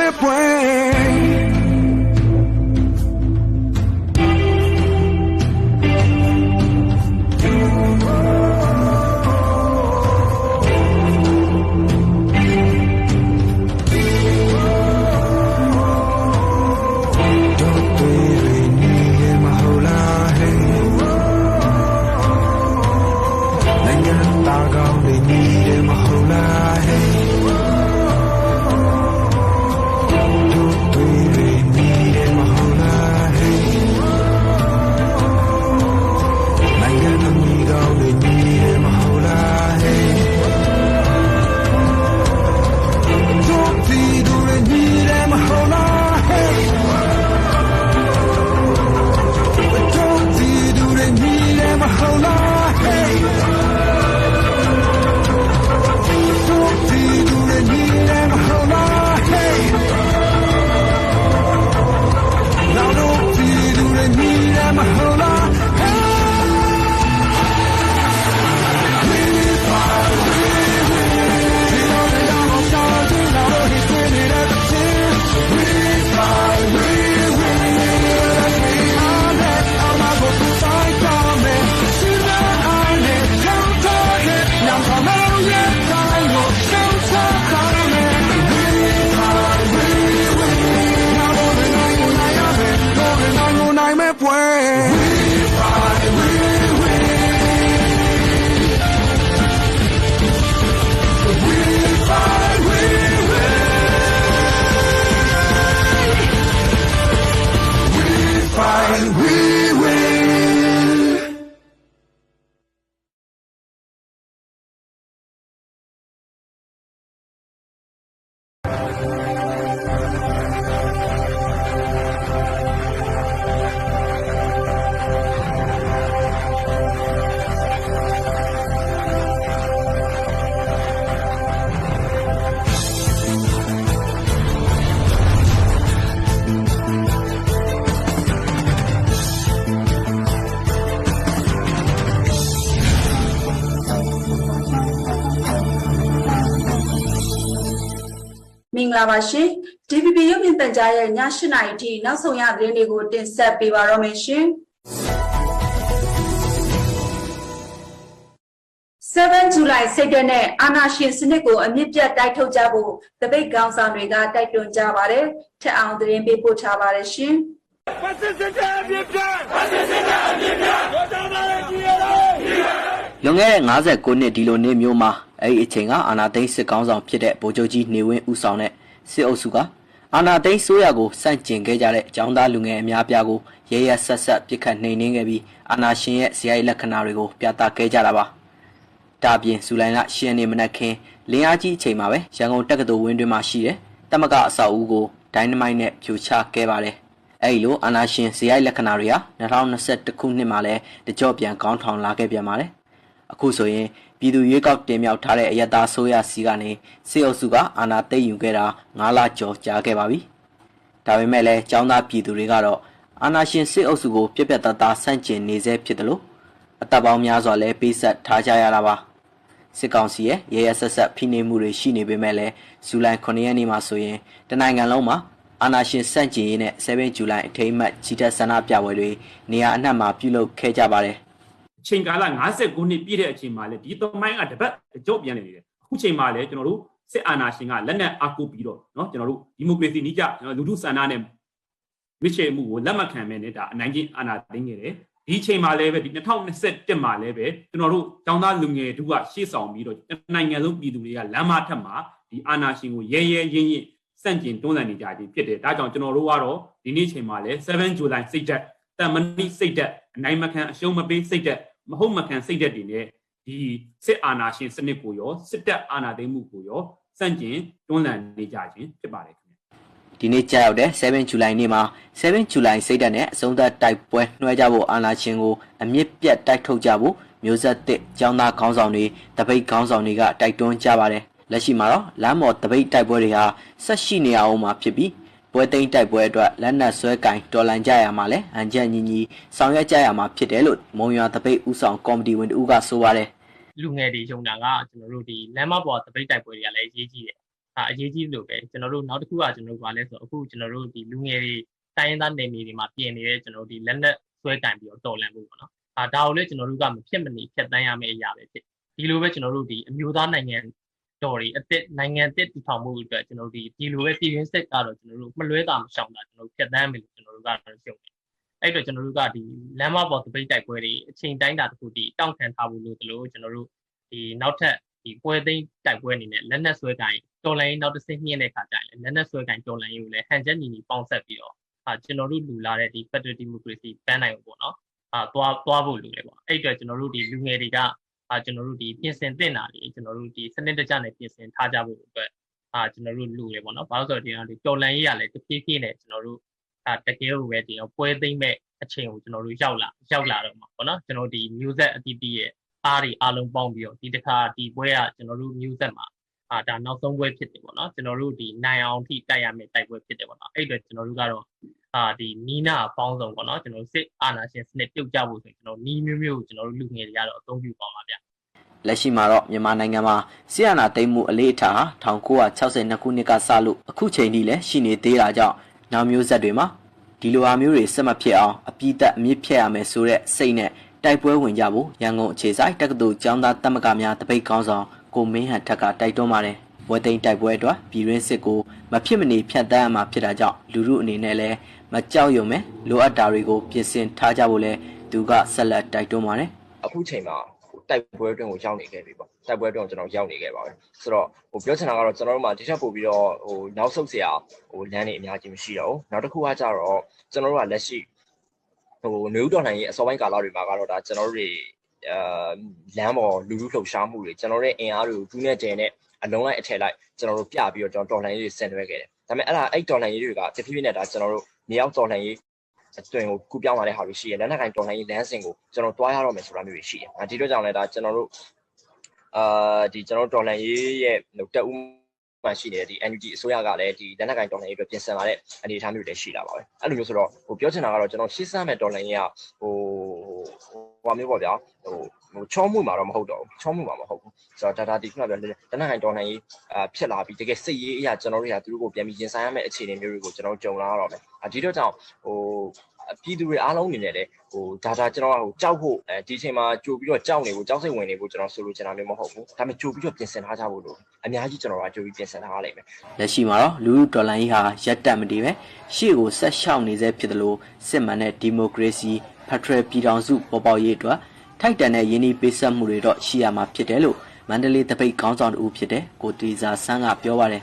me pues.မင်္ဂလာပါရှင် DVB ရုပ်မြင်သံကြားရဲ့ည8:00 နာရီထိနောက်ဆုံးရသတင်းတွေကိုတင်ဆက်ပေးပါရမယ်ရှင်7 July စိတ်ဓာတ်နဲ့အာဏာရှင်စနစ်ကိုအမြင့်ပြတ်တိုက်ထုတ်ကြဖို့တပိတ်ခေါင်းဆောင်တွေကတိုက်တွန်းကြပါတယ်ထက်အောင်သတင်းပေးပို့ထားပါတယ်ရှင်လွန်ခဲ့တဲ့59နှစ်ဒီလိုနေ့မျိုးမှာအဲ့ဒီအချိန်ကအာဏာသိမ်းစစ်ကောင်ဆောင်ဖြစ်တဲ့ဗိုလ်ချုပ်ကြီးနေဝင်းဦးဆောင်တဲ့စစ်အုပ်စုကအာဏာသိမ်းဆိုရကိုစန့်ကျင်ခဲ့ကြတဲ့အကြောင်းသားလူငယ်အများပြားကိုရဲရဲဆက်ဆက်ပစ်ခတ်နှိမ်နင်းခဲ့ပြီးအာဏာရှင်ရဲ့ဇယိုက်လက္ခဏာတွေကိုပြသခဲ့ကြတာပါဒါပြင်ဇူလိုင်လ10ရက်နေ့မနက်ခင်းလင်းအားကြီးအချိန်မှာပဲရန်ကုန်တက္ကသိုလ်ဝင်းတွင်မှာရှိတဲ့တမကအဆောက်အဦကိုဒိုင်းနမိုက်နဲ့ဖြိုချခဲ့ပါတယ်အဲ့လိုအာဏာရှင်ဇယိုက်လက္ခဏာတွေဟာ2021ခုနှစ်မှာလဲတကြော့ပြန်ကောင်းထောင်လာခဲ့ပြန်ပါတယ်အခုဆိုရင်ပြည်သူရွေးကောက်တင်မြှောက်ထားတဲ့အယက်သားဆိုရစီကနေစစ်အုပ်စုကအာဏာသိမ်းယူခဲ့တာ9လကျော်ကြာခဲ့ပါပြီ။ဒါပေမဲ့လည်းចောင်းသားပြည်သူတွေကတော့အာဏာရှင်စစ်အုပ်စုကိုပြက်ပြက်သားသားဆန့်ကျင်နေစေဖြစ်တယ်လို့အသက်ပေါင်းများစွာလည်းပေးဆက်ထားကြရတာပါ။စစ်ကောင်စီရဲ့ရဲရဲဆက်ဆက်ဖိနှိပ်မှုတွေရှိနေပေမဲ့လည်းဇူလိုင်9ရက်နေ့မှာဆိုရင်တနိုင်ငံလုံးမှာအာဏာရှင်ဆန့်ကျင်ရေးနဲ့7 July အထိမ်းအမှတ်ချီတက်ဆန္ဒပြပွဲတွေနေရာအနှံ့မှာပြုလုပ်ခဲ့ကြပါတယ်။ချိန်ကာလ59နှစ်ပြည့်တဲ့အချိန်မှာလည်းဒီသမိုင်းကတပတ်ကြော့ပြန်နေတယ်အခုချိန်မှာလည်းကျွန်တော်တို့စစ်အာဏာရှင်ကလက်နက်အားကိုးပြီးတော့เนาะကျွန်တော်တို့ဒီမိုကရေစီနည်းကျလူထုဆန္ဒနဲ့ရွေးချယ်မှုကိုလက်မခံမဲနဲ့ဒါအနိုင်ကျင့်အာဏာသိမ်းခဲ့တယ်ဒီချိန်မှာလည်းပဲဒီ2021မှာလည်းပဲကျွန်တော်တို့ចောင်းသားလူငယ်တို့ကရှေ့ဆောင်ပြီးတော့နိုင်ငံလုံးပြည်သူတွေကလမ်းမထက်မှာဒီအာဏာရှင်ကိုရဲရဲရင့်ရင့်စန့်ကျင်တွန်းလှန်နေကြတယ်ဖြစ်တယ်ဒါကြောင့်ကျွန်တော်တို့ကတော့ဒီနေ့ချိန်မှာလည်း7 July စိတ်သက်တမဏိစိတ်သက်အနိုင်မခံအရှုံးမပေးစိတ်သက်မဟုတ်မခံစိတ်သက်တွေနဲ့ဒီစစ်အာဏာရှင်စနစ်ကိုရောစစ်တပ်အာဏာသိမ်းမှုကိုရောစန့်ကျင်တွန်းလှန်နေကြခြင်းဖြစ်ပါတယ်ခင်ဗျဒီနေ့ကြာရောက်တဲ့7 July နေ့မှာ7 July စိတ်သက်နဲ့အဆုံးသတ်တိုက်ပွဲနှွှဲကြဖို့အာဏာရှင်ကိုအမြင့်ပြတ်တိုက်ထုတ်ကြဖို့မျိုးဆက်သစ်ကျောင်းသားခေါင်းဆောင်တွေတပိတ်ခေါင်းဆောင်တွေကတိုက်တွန်းကြပါတယ်လက်ရှိမှာတော့လမ်းပေါ်တပိတ်တိုက်ပွဲတွေဟာဆက်ရှိနေအောင်မှာဖြစ်ပြီးပွဲသိမ်းတိုက်ပွဲအတွက်လက်နက်ဆွဲကင်တော်လန်ကြရမှာလဲအန်ချက်ညီညီဆောင်ရွက်ကြရမှာဖြစ်တယ်လို့မုံရွာတပိတ်ဥဆောင်ကော်မတီဝင်တို့ကဆိုပါတယ်လူငယ်တွေယုံတာကကျွန်တော်တို့ဒီလမ်းမပေါ်တပိတ်တိုက်ပွဲတွေကလည်းရေးကြီးတယ် အရေးကြီးလို့ပဲကျွန်တော်တို့နောက်တစ်ခုကကျွန်တော်တို့ဗာလဲဆိုအခုကျွန်တော်တို့ဒီလူငယ်တွေတိုင်းရင်းသားနယ်မြေတွေမှာပြင်နေတဲ့ကျွန်တော်တို့ဒီလက်နက်ဆွဲကင်ပြီးတော့တော်လှန်မှုပေါ့နော်ဒါကိုလည်းကျွန်တော်တို့ကမဖြစ်မနေဖြတ်တန်းရမယ့်အရာပဲဖြစ်ဒီလိုပဲကျွန်တော်တို့ဒီအမျိုးသားနိုင်ငံတော်တွေအစ်စ်နိုင်ငံတစ်တည်ထောင်မှုအတွက်ကျွန်တော်တို့ဒီလိုပဲပြည်ရင်းစစ်ကတော့ကျွန်တော်တို့မလွဲတာမရှောင်တာကျွန်တော်တို့ဖြတ်တန်းမယ်လို့ကျွန်တော်တို့ကတော့ရှုံတယ်အဲ့တော့ကျွန်တော်တို့ကဒီလမ်းမပေါ်တပိတ်တိုက်ပွဲတွေအချိန်တိုင်းတာတစ်ခုဒီတောင့်ခံထားဖို့လို့တို့ကျွန်တော်တို့ဒီနောက်ထပ်ဒီပွဲသိမ်းတိုက်ပွဲအနေနဲ့လက်နက်ဆွဲကင်တော်လိုင်းနောက်တစ်ဆင့်မြင့်တဲ့ခါကျရင်လက်နက်ဆွဲကင်တော်လိုင်းကိုလည်းဟန်ချက်ညီညီပေါင်းဆက်ပြီးတော့ကျွန်တော်တို့လူလာတဲ့ဒီ Federal Democracy ပန်းနိုင်ပေါ့နော်သွားဖို့လိုတယ်ပေါ့အဲ့အတွက်ကျွန်တော်တို့ဒီလူငယ်တွေကကျွန်တော်တို့ဒီပြင်ဆင်တင်တာတွေကျွန်တော်တို့ဒီစနစ်တကျနဲ့ပြင်ဆင်ထားကြဖို့အတွက်ကျွန်တော်တို့လူရပေါ့နော်ဘာလို့ဆိုတော့ဒီတော်လိုင်းရေးရလဲတဖြည်းဖြည်းနဲ့ကျွန်တော်တို့တကယ်ကိုပဲဒီပွဲသိမ်းမဲ့အချိန်ကိုကျွန်တော်တို့ရောက်လာတော့မှာပေါ့နော်ကျွန်တော်ဒီ news အတီးတီးရဲ့အားတွေအားလုံးပေါင်းပြီးတော့ဒီတစ်ခါဒီပွဲကကျွန်တော်တို့ news မှာဒါနောက်ဆုံးပွဲဖြစ်တယ်ပေါ့နော်ကျွန်တော်တို့ဒီနိုင်အောင်ထိတိုက်ရမယ့်တိုက်ပွဲဖြစ်တယ်ပေါ့နော်အဲ့အတွက်ကျွန်တော်တို့ကတော့ဒီနီးနာအပေါင်းဆုံးပေါ့နော်ကျွန်တော်စစ်အာဏာရှင်စနစ်ပြုတ်ကျဖို့ဆိုရင်ကျွန်တော်နီးမျိုးကိုကျွန်တော်တို့လူငယ်တွေကတော့အသုံးပြုပါမှာဗျလက်ရှိမှာတော့မြန်မာနိုင်ငံမှာဆီယနာသိမ်းမှုအလေးအထား1962ခုနှစ်ကစလို့အခုချိန်ထိလည်းရှိနေသေးတာကြောင့်နောက်မျိုးဆက်တွေမှာဒီလိုအားမျိုးတွေဆက်မဖြစ်အောင်အပြည့်သက်အမြင့်ဖြတ်ရမယ်ဆိုတဲ့စိတ်နဲ့တိုက်ပွဲဝင်ကြဖို့ရန်ကုန်အခြေစိုက်တက္ကသိုလ်ကျောင်းသားတက်မကများတပိတ်ကောင်းဆောင်ကိုမင်းဟန်ထက်ကတိုက်တွန်းပါတယ်။ဝဲသိမ်းတိုက်ပွဲအတွက်ပြည်ရင်းစစ်ကိုမဖြစ်မနေဖြတ်တန်းရမှာဖြစ်တာကြောင့်လူမှုအနေနဲ့လည်းမကြောက်ရွံ့မဲ့လိုအပ်တာတွေကိုပြင်ဆင်ထားကြဖို့လဲသူကဆက်လက်တိုက်တွန်းပါတယ်။အခုချိန်မှာတိုက်ပွဲအတွင်းကိုရောက်နေခဲ့ပြီပေါ့။တိုက်ပွဲအတွင်းကျွန်တော်ရောက်နေခဲ့ပါပဲ။ဆိုတော့ပြောချင်တာကတော့ကျွန်တော်တို့မှာဒီချက်ပို့ပြီးတော့နောက်ဆုတ်စရာလမ်းတွေအများကြီးမရှိတော့ဘူး။နောက်တစ်ခုကကြတော့ကျွန်တော်တို့ကလက်ရှိနေဦးတော်လှန်ရေးအစောပိုင်းကာလတွေမှာကတော့ဒါကျွန်တော်တို့တွေလမ်းပေါ်လူလူလှုပ်ရှားမှုတွေကျွန်တော်တို့ရဲ့အင်အားတွေကိုဒူးနဲ့တဲနဲ့အလုံးလိုက်အထည်လိုက်ကျွန်တော်တို့ပြပြီးတော့ကျွန်တော်တော်လှန်ရေးတွေဆင်နွှဲခဲ့တယ်။ဒါပေမဲ့အဲ့တော်လှန်ရေးတွေကတဖြည်းဖြည်းနဲ့ဒါကျွန်တော်တို့မြေအောက်တော်လှန်ရေးအတွင်ကိုကူပြောင်းလာတဲ့ဟာတွေရှိတယ်လက်နက်ကိုင်တော်လှန်ရေးလမ်းစဉ်ကိုကျွန်တော်တွားရတော့မယ်ဆိုတာမျိုးတွေရှိတယ်။ဒီတော့ကြောင့်လည်းဒါကျွန်တော်တို့ဒီကျွန်တော်တော်လှန်ရေးရဲ့တက်ဦးမှရှိနေတဲ့ဒီ NUG အစိုးရကလည်းဒီလက်နက်ကိုင်တော်လှန်ရေးအတွက်ပြင်ဆင်လာတဲ့အနေအထားမျိုးတွေရှိလာပါပဲ။အဲ့လိုမျိုးဆိုတော့ပြောချင်တာကတော့ကျွန်တော်ရှေ့စမ်းမဲ့တော်လှန်ရေးကဟိုမျိုးပေါ့ဗျာချောမှုမှာတော့မဟုတ်တော့ဘူးချောမှုမှာမဟုတ်ဘူးဆိုတော့ဒါဒီခုနပြောလက်နက်ကိုင်တော်လှန်ရေးဖြစ်လာပြီးတကယ်စိတ်ရေးအရာကျွန်တော်တို့ကသူတို့ကိုပြန်ပြီးရင်ဆိုင်ရမယ့်အခြေအနေမျိုးတွေကိုကျွန်တော်ကြုံလာရတော့မယ်ဒီတော့ကြောင့်ပြည်သူတွေအားလုံးအနေနဲ့လည်းဒါကျွန်တော်ကြောက်ဖို့ဒီအချိန်မှာကြိုပြီးတော့ကြောက်နေဖို့ကြောက်စိတ်ဝင်နေဖို့ကျွန်တော်ဆိုလိုချင်တာမျိုးမဟုတ်ဘူးဒါပေမဲ့ကြိုပြီးတော့ပြင်ဆင်ထားကြဖို့လို့အများကြီးကျွန်တော်ကကြိုပြီးပြင်ဆင်ထားရလိမ့်မယ်လက်ရှိမှာတော့လူဒေါ်လာကြီးဟာရက်တက်မတည်ပဲရှေ့ကိုဆက်ရှောက်နေစေဖြစ်တယ်လို့စစ်မှန်တဲ့ဒီမိုကရေစီဖက်ဒရယ်ပြည်ထောင်စုပေါ်ပေါက်ရေးအတွက်ထိုက်တန်တဲ့ယင်းဤပေးဆက်မှုတွေတော့ရှိရမှာဖြစ်တယ်လို့မန္တလေးတပိတ်ခေါင်းဆောင်တူဖြစ်တဲ့ကိုတီဇာဆန်းကပြောပါတယ်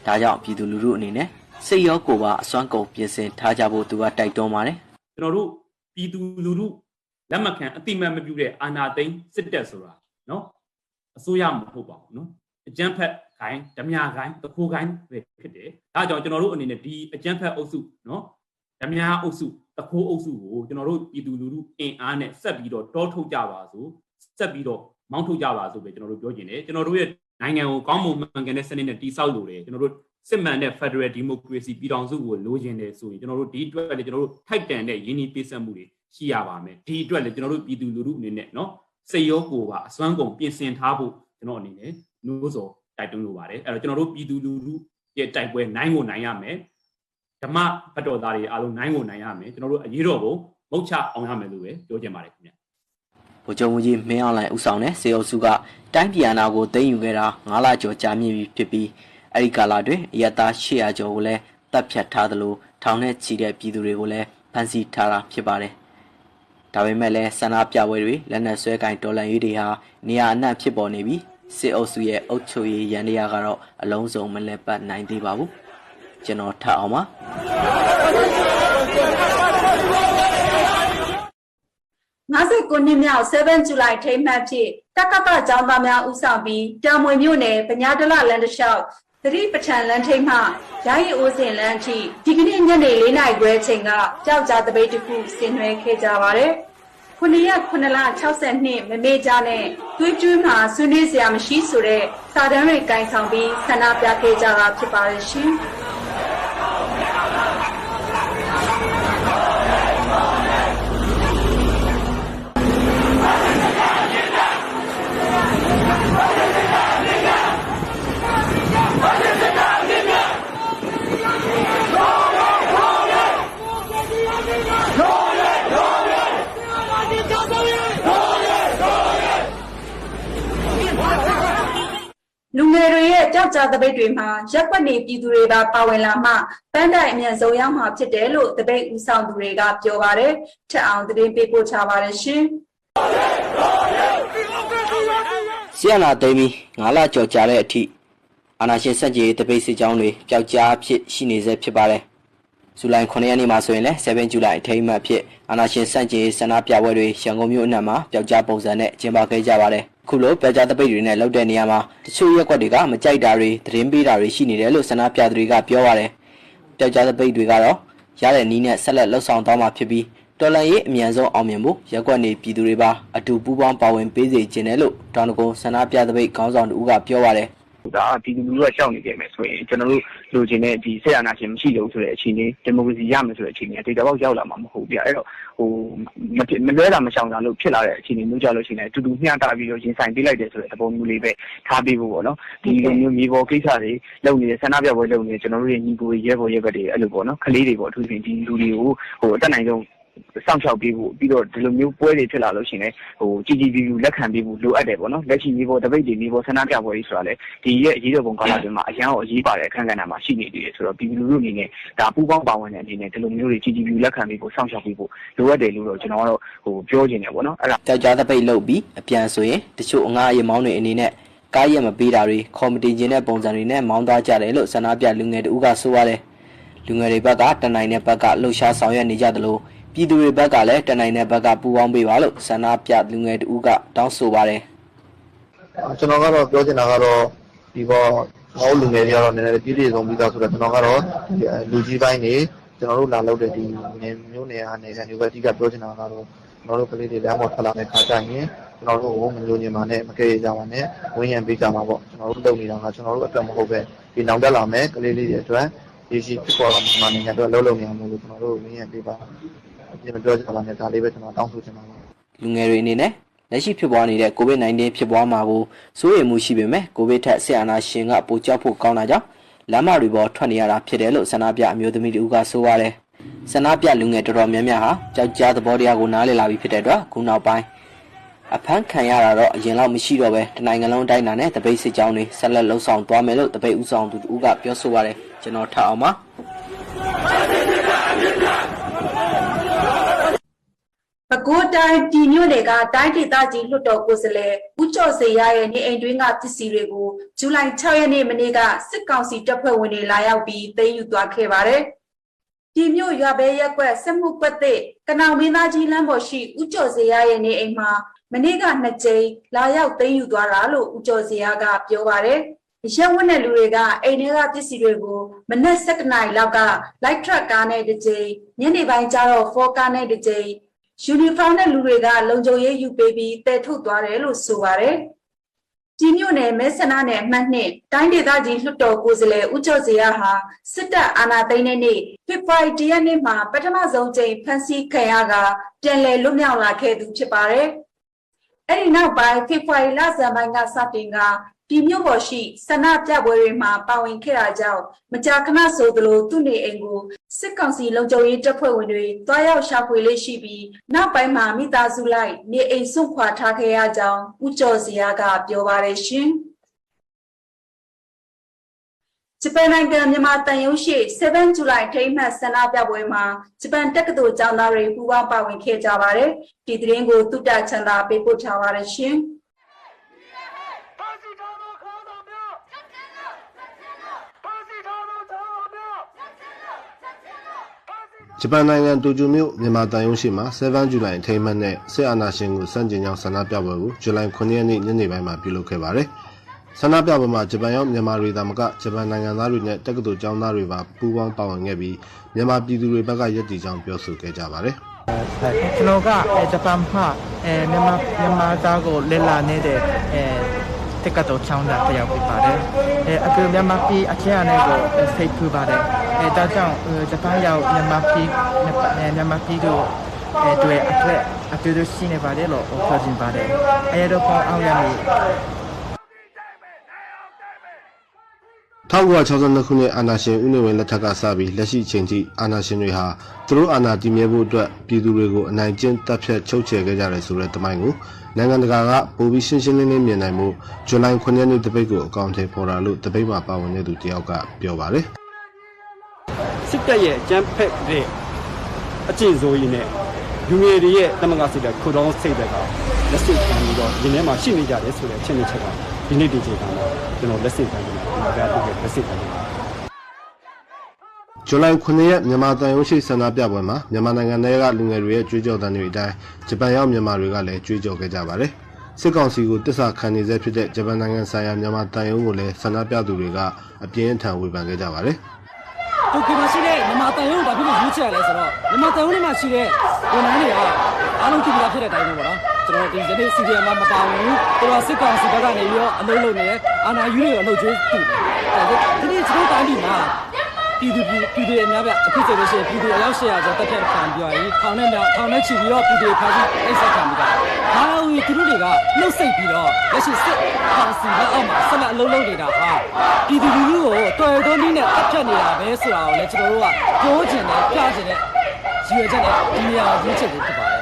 ဒါကြောင့်ပြည်သူလူထုအနေနဲ့စိတ်ရောကိုယ်ပါအစွမ်းကုန်ပြင်ဆင်ထားကြဖို့သူကတိုက်တွန်းပါတယ်ကျွန်တော်တို့ပြည်သူလူထုလက်မခံအတိမတ်မပြုတဲ့အာဏာသိမ်းစစ်တပ်ဆိုတာနော်အစိုးရမဟုတ်ပါဘူးနော်အကြမ်းဖက်ခိုင်းဓမြခိုင်းတခိုးခိုင်းပဲဖြစ်တယ်ဒါကြောင့်ကျွန်တော်တို့အနေနဲ့ဒီအကြမ်းဖက်အုပ်စုနော်ဓမြအုပ်စုတခိုးအုပ်စုကိုကျွန်တော်တို့ပြည်သူလူထုအင်အားနဲ့ဆက်ပြီးတော့တောထုတ်ကြပါစို့ဆက်ပြီးတော့မောင်းထုတ်ကြပါစို့ပဲကျွန်တော်တို့ပြောချင်တယ်ကျွန်တော်တို့ရဲ့နိုင်ငံကိုကောင်းမွန်မှန်ကန်တဲ့စနစ်နဲ့တည်ဆောက်လို့တယ်ကျွန်တော်တို့စစ်မှန်တဲ့ Federal Democracy ပြည်ထောင်စုကိုလိုချင်တယ်ဆိုရင်ကျွန်တော်တို့ဒီအတွက်လည်းကျွန်တော်တို့ထိုက်တန်တဲ့ယင်းဤပေးဆက်မှုတွေရှိရပါမယ်ဒီအတွက်လည်းကျွန်တော်တို့ပြည်သူလူထုအနေနဲ့နော်စိတ်ရောကိုယ်ပါအစွမ်းကုန်ပြင်ဆင်ထားဖို့ကျွန်တော်အနေနဲ့နှိုးဆော်တိုက်တွန်းလိုပါတယ်အဲ့တော့ကျွန်တော်တို့ပြည်သူလူထုရဲ့တိုက်ပွဲနိုင်ကိုနိုင်ရမယ်ဓမ္မဘတ်တော်သားတွေအားလုံးနိုင်ကိုနိုင်ရမယ်ကျွန်တော်တို့အရေးတော်ပုံမုတ်ချအောင်ရမယ်လို့ပဲပြောချင်ပါတယ်ခင်ဗျဗိုလ်ချုပ်ကြီးမင်းအောင်လှိုင်ဦးဆောင်တဲ့စေအုပ်စုကတိုင်းပြည်အာဏာကိုသိမ်းယူခဲ့တာ9လကျော်ကြာမြင့်ပြီဖြစ်ပြီးအဲ့ဒီကာလတွင်အရတာ800ကျော်ကိုလည်းတပ်ဖြတ်ထားသလိုထောင်နဲ့ချီတဲ့ပြည်သူတွေကိုလည်းဖမ်းဆီးထားတာဖြစ်ပါတယ်။ဒါပေမဲ့လည်းဆန္ဒပြပွဲတွေလက်နက်ဆွဲကင်တော်လှန်ရေးတွေဟာနေရာအနှံ့ဖြစ်ပေါ်နေပြီးစစ်အုပ်စုရဲ့အုပ်ချုပ်ရေးရန်တရားကတော့အလုံးစုံမလဲပတ်နိုင်သေးပါဘူး။ကျွန်တော်ထပ်အောင်ပါ59နှစ်မြောက်7 July ထိမ်းမှတ်ဖြစ်တက္ကသိုလ်ကျောင်းသားများဦးဆောင်ပြီးတာမွေမြို့နယ်ပညာဒလလမ်းတစ်လျှောက်သတိပဋ္ဌာန်လမ်းထိပ်မှယာယီအိုးစင်လမ်းအထိဒီကနေ့ညနေ4 နာရီခွဲချိန်ကကြောက်ကြားတပိတ်တစ်ခုဆင်နွှဲခဲ့ကြပါတယ်။9 ရက် 9 လ 62မမေ့ကြနဲ့သွေးကျွေးမှာဆွေးနွေးစရာမရှိဆိုတဲ့စာတမ်းတွေကင်ဆောင်ပြီးဆန္ဒပြခဲ့ကြတာဖြစ်ပါတယ်ရှင်။ What is it? ပြောက်ကြားတပိတ်တွေမှာရက်ွက်နေပြည်သူတွေပါပါဝင်လာမှပန်းတိုင်အမြန်ဆုံးရောက်မှာဖြစ်တယ်လို့တပိတ်ဦးဆောင်သူတွေကပြောပါတယ်ထက်အောင်သတင်းပေးပို့ချပါတယ်ရှင် ဆီယနာသိမ်းပြီး9လကျော်ကြာတဲ့အထိအာဏာရှင်စက်ကြီးတပိတ်စစ်ကြောင်းတွေပျောက်ကြားဖြစ်ရှိနေစေဖြစ်ပါတယ်ဇူလိုင်9ရက်နေ့မှာဆိုရင်လည်း7ဇူလိုင်အထိမ်းအမှတ်ဖြစ်အာဏာရှင်စန့်ကျင်ဆန္ဒပြပွဲတွေရန်ကုန်မြို့အနှံ့မှာပျောက်ကြားပုံစံနဲ့ကျင်းပခဲ့ကြပါတယ်ခုလိုပျောက်ကြားတပိတ်တွေနဲ့လောက်တဲ့နေရာမှာတချို့ရက်ွက်တွေကမကြိုက်တာတွေသတင်းပေးတာတွေရှိနေတယ်လို့ဆန္ဒပြသူတွေကပြောပါတယ်ပျောက်ကြားတပိတ်တွေကတော့ရတဲ့နီးနဲ့ဆက်လက်လှုပ်ဆောင်သွားမှာဖြစ်ပြီးတော်လန်ရေးအမြန်ဆုံးအောင်မြင်ဖို့ရက်ွက်နေပြည်သူတွေပါအတူပူးပေါင်းပါဝင်ပေးစေခြင်းတယ်လို့တောင်တကုန်းဆန္ဒပြတပိတ်ခေါင်းဆောင်တို့ကပြောပါတယ်ဒါပြည်သူလူထုကရှောက်နေကြမယ်ဆိုရင်ကျွန်တော်တို့လိုချင်တဲ့ဒီဆက်အာဏာရှင်မရှိလို့ဆိုတဲ့အခြေအနေဒီမိုကရေစီရမယ်ဆိုတဲ့အခြေအနေဒေတာပေါက်ရောက်လာမှာမဟုတ်ပြအဲ့တော့မလွဲတာမရှောင်တာလို့ဖြစ်လာတဲ့အခြေအနေမျိုးကြလို့ရှိရင်အတူတူမျှတပြီးတော့ရင်ဆိုင်ပေးလိုက်တယ်ဆိုတဲ့သဘောမျိုးလေးပဲထားပေးဖို့ပေါ့နော်ဒီလိုမျိုးမြေပေါ်ကိစ္စတွေလုပ်နေတဲ့ဆန္ဒပြပွဲလုပ်နေတဲ့ကျွန်တော်တို့ရဲ့ညီကိုရဲဘော်ရဲဘက်တွေအဲ့လိုပေါ့နော်ကလေးတွေပေါ့အထူးသဖြင့်ဒီလူတွေကိုအတက်နိုင်ဆုံးစောင့်ရှောက်ပေးဖို့ပြီးတော့ဒီလိုမျိုးပွဲတွေဖြစ်လာလို့ရှိရင်ကြည်ကြည်ပြူလက်ခံပေးဖို့လိုအပ်တယ်ပေါ့နော်လက်ရှိမြေပေါ်တပိတ်တွေမြေပေါ်ဆန္ဒပြပွဲတွေဆိုတာလေဒီရဲ့အရေးတော်ပုံကာလအတွင်းမှာအရန်ကိုအရေးပါတဲ့အခန်းကဏ္ဍမှာရှိနေသေးတယ်ဆိုတော့ပြည်သူလူထုအနေနဲ့ဒါပူးပေါင်းပါဝင်တဲ့အနေနဲ့ဒီလိုမျိုးတွေကြည်ကြည်ပြူလက်ခံပေးဖို့စောင့်ရှောက်ပေးဖို့လိုအပ်တယ်လို့တော့ကျွန်တော်ကတော့ပြောချင်တယ်ပေါ့နော်အဲ့ဒါကြောက်ကြားတပိတ်လုပ်ပြီးအပြန်ဆိုရင်တချို့အငှားအယမောင်းတွေအနေနဲ့ကားရက်မပေးတာတွေကော်မတီချင်းတဲ့ပုံစံတွေနဲ့မောင်းသားကြတယ်လို့ဆန္ဒပြလူငယ်တို့ကဆိုပါတယ်လူငယ်တွေဘက်ကတနိုင်တဲ့ဘက်ကလှုပ်ရှားဆောင်ရွက်နေကြတယ်လို့ပြည်သူတွေဘက်ကလည်းတနိုင်တဲ့ဘက်ကပူပေါင်းပေးပါလို့ဆန္ဒပြလူငယ်တို့ကတောင်းဆိုပါတယ်ကျွန်တော်ကတော့ပြောချင်တာကတော့ဒီပေါ်ငေါလူငယ်တွေကတော့နည်းနည်းပြည်ပြည်ဆုံးပြီးသားဆိုတော့ကျွန်တော်ကတော့လူကြီးပိုင်းနေကျွန်တော်တို့လာလုပ်တဲ့ဒီမျိုးနယ်အနေနဲ့ဒီဘက်ဒီကပြောချင်တာကတော့ကျွန်တော်တို့ကလေးတွေလမ်းပေါ်ထွက်လာတဲ့ခါကျရင်ကျွန်တော်တို့ကိုမလို့ညင်ပါနဲ့မကဲရကြပါနဲ့ဝင်းရံပေးကြမှာပေါ့ကျွန်တော်တို့လုပ်နေတာကကျွန်တော်တို့အတွက်မဟုတ်ပဲဒီနောက်တက်လာမယ်ကလေးလေးတွေအတွက်ဒီရှိဖြစ်ပေါ်လာမှာနေတော့လုံးလုံးနေအောင်လို့ကျွန်တော်တို့ဝင်းရံပေးပါကျွန်တော်ပြောချင်တာလည်းဒါလေးပဲကျွန်တော်တောင်းဆိုချင်တာပါလူငယ်တွေအနေနဲ့လက်ရှိဖြစ်ပွားနေတဲ့ COVID-19 ဖြစ်ပွားမှာကိုစိုးရိမ်မှုရှိပေမဲ့ကိုဗစ်ထက်ဆရာနာရှင်ကပိုကြောက်ဖို့ကောင်းတာကြောင့်လမ်းမတွေပေါ်ထွက်နေရတာဖြစ်တယ်လို့ဆန္ဒပြအမျိုးသမီးတို့ကဆိုပါတယ်ဆန္ဒပြလူငယ်တော်တော်များများဟာကြောက်ကြားသဘောတရားကိုနားလည်လာပြီးဖြစ်တဲ့အတွက်ခုနောက်ပိုင်းအဖမ်းခံရတာတော့အရင်လောက်မရှိတော့ပဲတနိုင်ငံလုံးတိုင်းတာနဲ့တပိတ်စစ်ကြောင်းတွေဆက်လက်လှုပ်ဆောင်သွားမယ်လို့တပိတ်ဦးဆောင်သူတို့ကပြောဆိုပါတယ်ကျွန်တော်ထပ်အောင်ပါပဲခူးတိုင်းပြည်မြို့နယ်ကတိုင်းဒေသကြီးလွှတ်တော်ကိုယ်စားလှယ်ဦးကျော်စေရရဲ့နေအိမ်တွင်းကပစ္စည်းတွေကိုဇူလိုင်6ရက်နေ့မနေ့ကစစ်ကောင်စီတပ်ဖွဲ့ဝင်တွေလာရောက်ပြီးသိမ်းယူသွားခဲ့ပါတယ်။ပြည်မြို့ရွာဘဲရက်ကွက်စက်မှုကွက်သစ်ကနောင်မင်းသားကြီးလမ်းပေါ်ရှိဦးကျော်စေရရဲ့နေအိမ်မှာမနေ့က2ကြိမ်လာရောက်သိမ်းယူသွားတာလို့ဦးကျော်စေရကပြောပါတယ်။ရက်ဝက်တဲ့လူတွေကအိမ်ထဲကပစ္စည်းတွေကိုမနက်7:00နာရီလောက်ကလိုက်ထရက်ကားနဲ့တစ်ကြိမ်ညနေပိုင်းကျတော့4ကားနဲ့တစ်ကြိမ်ယူနီဖောင်းနဲ့လူတွေကလုံခြုံရေးယူပေးပြီးတဲထုတ်သွားတယ်လို့ဆိုပါတယ်။ကြီးမြို့နယ်မဲဆန္ဒနယ်အမှတ်2တိုင်းဒေသကြီးလွှတ်တော်ကိုယ်စားလှယ်ဦးကျော်စေရဟာစစ်တပ်အာဏာသိမ်းတဲ့နေ့ဖေဖော်ဝါရီရက်နေ့မှာပထမဆုံးကြိမ်ဖမ်းဆီးခံရကပြန်လည်လွတ်မြောက်လာခဲ့သူဖြစ်ပါတယ်။အဲဒီနောက်ပိုင်းဖေဖော်ဝါရီလဆန်းပိုင်းကစတင်ကပြည်မြို့ပေါ်ရှိဆန္ဒပြပွဲတွေမှာပါဝင်ခဲ့တာကြောင့်မကြာခဏဆိုသလိုသူ့နေအိမ်ကိုစစ်ကောင်စီလုံခြုံရေးတပ်ဖွဲ့ဝင်တွေတွားရောက်ရှာဖွေလေးရှိပြီးနောက်ပိုင်းမှာမိသားစုလိုက်နေအိမ်စွန့်ခွာထားခဲ့ရကြောင်းဦးကျော်စရာကပြောပါတယ်ရှင်။ဂျပန်နိုင်ငံမြန်မာတန်ရုံးရှိ7ဇူလိုင်ထိမ်းမှတ်ဆန္ဒပြပွဲမှာဂျပန်တက္ကသိုလ်ကျောင်းသားတွေပူးပေါင်းပါဝင်ခဲ့ကြပါတယ်။ဒီသတင်းကိုတုတ္တချန်တာပေးပို့ထားပါတယ်ရှင်။ဂျပန်နိုင်ငံတိုကျိုမြို့မြန်မာတန်ရုံးရှိမှာ7ဇူလိုင်အထိမ်းအမှတ်နဲ့စစ်အာဏာရှင်ကိုစန့်ကျင်ကြောင်းဆန္ဒပြပွဲကိုဇူလိုင်9ရက်နေ့ညနေပိုင်းမှာပြုလုပ်ခဲ့ပါတယ်။ဆန္ဒပြပွဲမှာဂျပန်ရောက်မြန်မာတွေသာမကဂျပန်နိုင်ငံသားတွေနဲ့တက္ကသိုလ်ကျောင်းသားတွေပါပူးပေါင်းပါဝင်ခဲ့ပြီးမြန်မာပြည်သူတွေဘက်ကရည်တည်ကြောင်းပြောဆိုခဲ့ကြပါတယ်။ကျွန်တော်ကဂျပန်မှာမြန်မာသားကိုလက်လာနေတဲ့တက္ကသိုလ်ကျောင်းသားတယောက်ဖြစ်ပါတယ်။အခုမြန်မာပြည်အခြေအနေကိုစိတ်ထူပါတယ်။ဒါကြောင့်ဂျပန်ရောက်မြန်မာပြည်တို့တွေ့အတူတူရှိနေပါတယ်လို့ပြောချင်ပါတယ်။ အဲဒါကိုအောင်ရမည် 1962ခုနှစ်အာဏာရှင်ဦးနေဝင်းလက်ထက်ကစပြီးလက်ရှိချိန်ထိအာဏာရှင်တွေဟာသူတို့အာဏာတည်မြဲဖို့အတွက်ပြည်သူတွေကိုအနိုင်ကျင့်တပ်ဖြတ်ချုပ်ချယ်ခဲ့ကြတယ်ဆိုတဲ့သမိုင်းကိုနိုင်ငံတကာကပိုပြီးရှင်းရှင်းလင်းလင်းမြင်နိုင်မှုဇူလိုင်9ရက်နေ့တပိတ်ကိုအကောင့်ထဲပေါ်လာလို့တပိတ်မှာပါဝင်တဲ့သူတယောက်ကပြောပါတယ်စစ်တပ်ရဲ့ကြမ်းဖက်တဲ့အကျင့်ဆိုးကြီးနဲ့လူငယ်တွေရဲ့တမန်ကစိတ်ကခုတောင်းစိတ်တွေကလက်စစ်ခံပြီးတော့ဒီထဲမှာရှိနေကြတယ်ဆိုတဲ့အချက်တစ်ချက်ကဒီနေ့ဒီချိန်ကတော့ကျွန်တော်လက်စစ်ခံနေတာဒီကတည်းကလက်စစ်ခံနေတာဇူလိုင်9ရက်မြန်မာတန်ရုံးရှိဆန္ဒပြပွဲမှာမြန်မာနိုင်ငံကလူငယ်တွေရဲ့ကြွေးကြော်သံတွေအတိုင်းဂျပန်ရောက်မြန်မာတွေကလည်းကြွေးကြော်ခဲ့ကြပါတယ်စစ်ကောင်စီကိုတစ္ဆာခံနေစေဖြစ်တဲ့ဂျပန်နိုင်ငံဆိုင်ရာမြန်မာတန်ရုံးကိုလည်းဆန္ဒပြသူတွေကအပြင်းအထန်ဝေဖန်ခဲ့ကြပါတယ်တိုကျိုမှာရှိတဲ့မြန်မာတန်ရုံးဘာဖြစ်လို့ရွေးချယ်ရလဲဆိုတော့မြန်မာတန်ရုံးထဲမှာရှိတဲ့ဝန်ထမ်းတွေကအားလုံးကြည့်ပြဖြစ်တဲ့အတိုင်းပဲပေါ့နော်ကျွန်တော်ဒီနေ့ CDM မှာမပါဝင်ဘူးတော်တော်စစ်ကောင်စီဘက်ကနေပြီးတော့အလုံးလုံးနေအာဏာယူတွေအလုပ်ကျွေးတူဒီနေ့ကျွန်တော်တိုင်းပြည်မှာပြည်သူအများပြအခုဆိုလို့ရှိရင်ပြည်သူအယောက်800ကျော်တက်ဖြတ်ခံပြောရင်ထောင်နဲ့ချီပြီးတော့ပြည်သူဖမ်းပြီးအိတ်ဆက်ခံပြီးတာဒါလို့သူတို့တွေကနှုတ်ဆက်ပြီးတော့လက်ရှိစစ်ကောင်စီလက်အောက်မှာဆက်လက်အလုံးလုံးနေတာဟာပြည်သူလူထုကိုတော်တော်နည်းနဲ့တက်ဖြတ်နေတာပဲဆိုတာကိုလည်းကျွန်တော်တို့ကပြောချင်တယ်ပြချင်တယ်ရည်ရွယ်ချက်နဲ့ဒီနေရာကိုရွေးချယ်ဖို့ဖြစ်ပါတယ်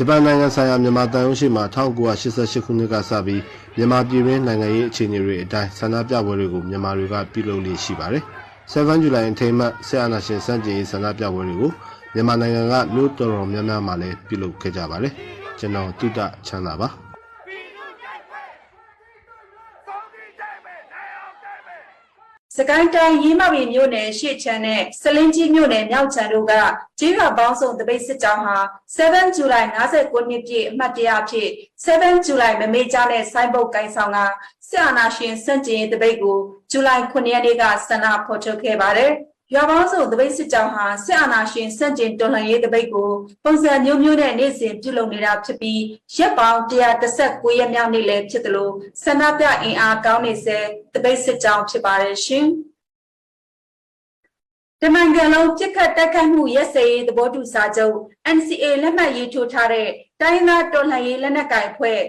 ဂျပန်နိုင်ငံဆိုင်ရာမြန်မာတန်ရုံးရှိမှာ1988ခုနှစ်ကစပြီးမြန်မာပြည်တွင်းနိုင်ငံရေးအခြေအနေတွေအတိုင်းဆန္ဒပြပွဲတွေကိုမြန်မာတွေကပြုလုပ်နေရှိပါတယ်။7 July အထိမ်းအမှတ်ဆရာနာရှင်စံကျင်ရေးဆန္ဒပြပွဲတွေကိုမြန်မာနိုင်ငံကမြို့တော်တော်များများမှာလည်းပြုလုပ်ခဲ့ကြပါတယ်။ကျွန်တော်တုဒ္ဒချမ်းသာပါစကိုင်းတိုင်းရင်းမပင်မြို့နယ်ရှေ့ချမ်းနဲ့စလင်းကြီးမြို့နယ်မြောက်ချမ်းတို့ကကျေးရွာပေါင်းစုံတပိတ်စစ်ကြောင်းဟာ7 July 59နှစ်ပြည့်အမှတ်တရဖြစ်7 July မမေ့ကြတဲ့ဆိုင်းဘုတ်ကိုင်ဆောင်ကစစ်အာဏာရှင်စန့်ကျင်ရေးတပိတ်ကိုဇူလိုင်9ရက်နေ့ကဆန္ဒဖော်ထုတ်ခဲ့ပါတယ်။ရွာပေါင်းစုံတပိတ်စစ်ကြောင်းဟာစစ်အာဏာရှင်စန့်ကျင်တော်လှန်ရေးတပိတ်ကိုပုံစံမျိုးမျိုးနဲ့နေ့စဉ်ပြုလုပ်နေတာဖြစ်ပြီးရက်ပေါင်း119ရက်မြောက်နေ့လည်းဖြစ်တယ်လို့ဆန္ဒပြအင်အားကောင်းနေစေတပိတ်စစ်ကြောင်းဖြစ်ပါတယ်ရှင်။တမန်ကလုံးပြစ်ခတ်တိုက်ခိုက်မှုရက်စဲရေးသဘောတူစာချုပ် NCA လက်မှတ်ရေးထိုးထားတဲ့တိုင်းသားတော်လှန်ရေးလက်နက်ကိုင်အဖွဲ့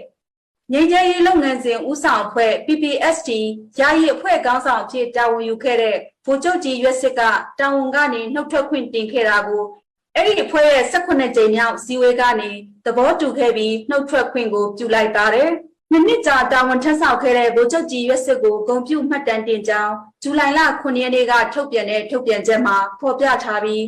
ငြိမ်းချမ်းရေးလုပ်ငန်းစဉ်ဦးဆောင်အဖွဲ့ PPST ယာယီအဖွဲ့ခေါင်းဆောင်ဖြစ်တာဝန်ယူခဲ့တဲ့ဗိုလ်ချုပ်ကြီးရွက်စစ်ကတာဝန်ကနေနှုတ်ထွက်ခွင့်တင်ခဲ့တာကိုအဲ့ဒီအဖွဲ့ရဲ့18ကြိမ်မြောက်စည်းဝေးကနေသဘောတူခဲ့ပြီးနှုတ်ထွက်ခွင့်ကိုပြုလိုက်ပါတယ်။နှစ်ကြာတာဝန်ထမ်းဆောင်ခဲ့တဲ့ဗိုလ်ချုပ်ကြီးရွက်စစ်ကိုဂုဏ်ပြုမှတ်တမ်းတင်ကြောင်းဇူလိုင်လ9ရက်နေ့ကထုတ်ပြန်တဲ့ထုတ်ပြန်ချက်မှာဖော်ပြထားပြီး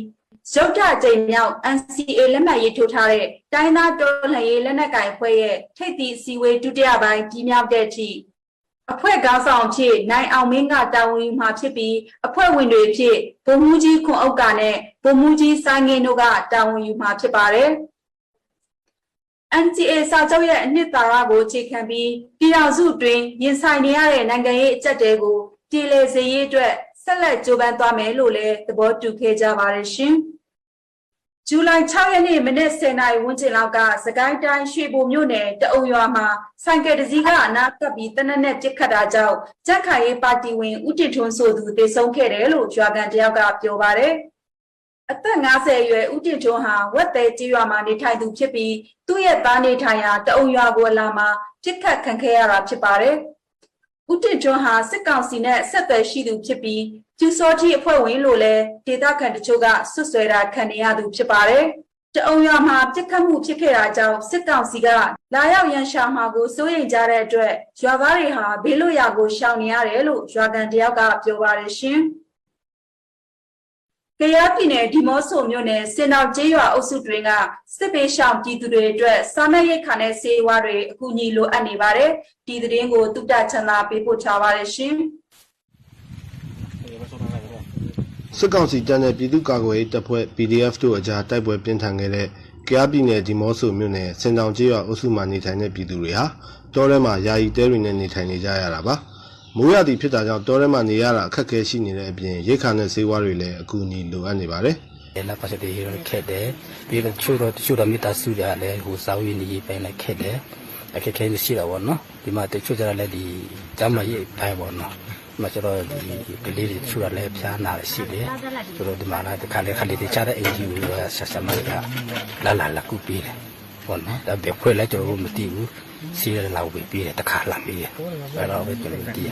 ရုပ်ထကြိမ်မြောက် NCA လက်မှတ်ရေးထိုးထားတဲ့တိုင်းသားတော်လှန်ရေးလက်နက်ကိုင်အဖွဲ့ရဲ့ထိပ်သီးအစည်းအဝေးဒုတိယပိုင်းပြီးမြောက်တဲ့အထိအဖွဲ့ခေါင်းဆောင်ဖြစ်နိုင်အောင်မင်းကတာဝန်ယူမှာဖြစ်ပြီးအဖွဲ့ဝင်တွေဖြစ်ဗိုလ်မှူးကြီးခွန်ဥက္ကာနဲ့ဗိုလ်မှူးကြီးစိုင်းငင်းတို့ကတာဝန်ယူမှာဖြစ်ပါတယ်။ NCA စာချုပ်ရဲ့အနှစ်သာရကိုအခြေခံပြီးပြည်ထောင်စုတွင်ရင်ဆိုင်နေရတဲ့နိုင်ငံရေးအကျပ်တဲကိုတည်လေစေရေးအတွက်ဆက်လက်ကြိုးပမ်းသွားမယ်လို့လည်းသဘောတူခဲ့ကြပါတယ်ရှင်။ဇူလိုင်6ရက်နေ့မနက်10:00နာရီဝန်းကျင်လောက်ကစကိုင်းတိုင်းရွှေဘိုမြို့နယ်တအုံရွာမှာဆိုင်ကယ်တစ်စီးကအနားကပ်ပြီးတနက်နဲ့ပစ်ခတ်တာကြောင့်ကြက်ခိုင်ရေးပါတီဝင်ဦးတင်ထွန်းဆိုသူတေဆုံးခဲ့တယ်လို့ရွာကန်တယောက်ကပြောပါတယ်။အသက်50အရွယ်ဦးတင်ထွန်းဟာဝက်သေးကျေးရွာမှာနေထိုင်သူဖြစ်ပြီးသူ့ရဲ့သားနေထိုင်ရာတအုံရွာကိုလာမှာပစ်ခတ်ခံခဲ့ရတာဖြစ်ပါတယ်။ဦးတင်ထွန်းဟာစစ်ကောင်စီနဲ့ဆက်သွယ်ရှိသူဖြစ်ပြီးကျူစောတိအဖွဲ့ဝင်လို့လည်းဒေသခံတချို့ကဆွဆွဲတာခံနေရသူဖြစ်ပါတယ်။တအုံရွာမှာပြစ်ခတ်မှုဖြစ်ခဲ့တာကြောင့်စစ်ကောင်စီကလာရောက်ရန်ရှာမှာကိုစိုးရိမ်ကြတဲ့အတွက်ရွာသားတွေဟာဘေးလွတ်ရာကိုရှောင်နေရတယ်လို့ရွာကန်တယောက်ကပြောပါတယ်ရှင်။ကယားပြည်နယ်ဒီမော့ဆိုမြို့နယ်စင်တောင်ကျေးရွာအုပ်စုတွင်ကစစ်ပေးရှောင်ပြည်သူတွေအတွက်စားနပ်ရိက္ခာနဲ့ဆေးဝါးတွေအကူအညီလိုအပ်နေပါတယ်။ဒီသတင်းကိုတုဒ္ဒချန္တာပေးပို့ထားပါတယ်ရှင်။စစ်ကောင်စီတပ်နဲ့ပြည်သူ့ကာကွယ်ရေးတပ်ဖွဲ့ PDF တို့အကြားတိုက်ပွဲပြင်းထန်ခဲ့တဲ့ကယားပြည်နယ်ဒီမော့ဆိုမြို့နယ်စင်တောင်ကျေးရွာအုပ်စုမှာနေထိုင်တဲ့ပြည်သူတွေဟာတောထဲမှာယာယီတဲတွေနဲ့နေထိုင်နေကြရတာပါ။မိုးရာသီဖြစ်တာကြောင့်တောထဲမှာနေရတာအခက်အခဲရှိနေတဲ့အပြင်ရိက္ခာနဲ့ဆေးဝါးတွေလည်းအကူအညီလိုအပ်နေပါတယ်။လက်ပါစတဲ့ရေခက်တယ်ပြီးတော့ချို့တော့မိသားစုတွေလည်းဟိုစာဝေးနေပိုင်းလည်းခက်တယ်အခက်အခဲရှိတာပေါ့နော်ဒီမှာတချို့ကြလည်းဒီကျမ်းမာရေးပိုင်းပေါ့နော်မကျတော့ဒီကလေးတွေချို့လည်းဖျားနာရှိတယ်ဆိုတော့ဒီမှာလည်းခါလေးတခြားတဲ့အင်ဂျီအိုတွေကဆက်စမကလာကူပေးတယ်ပေါ့နော်ဒါပဲခွဲလိုက်ကျွန်တော်မသိဘူး စီးရလောက်ပြီးပြီးတယ်တစ်ခါလာပြီးတယ်အဲ့တော့ပဲကျွန်တော်တည်ရ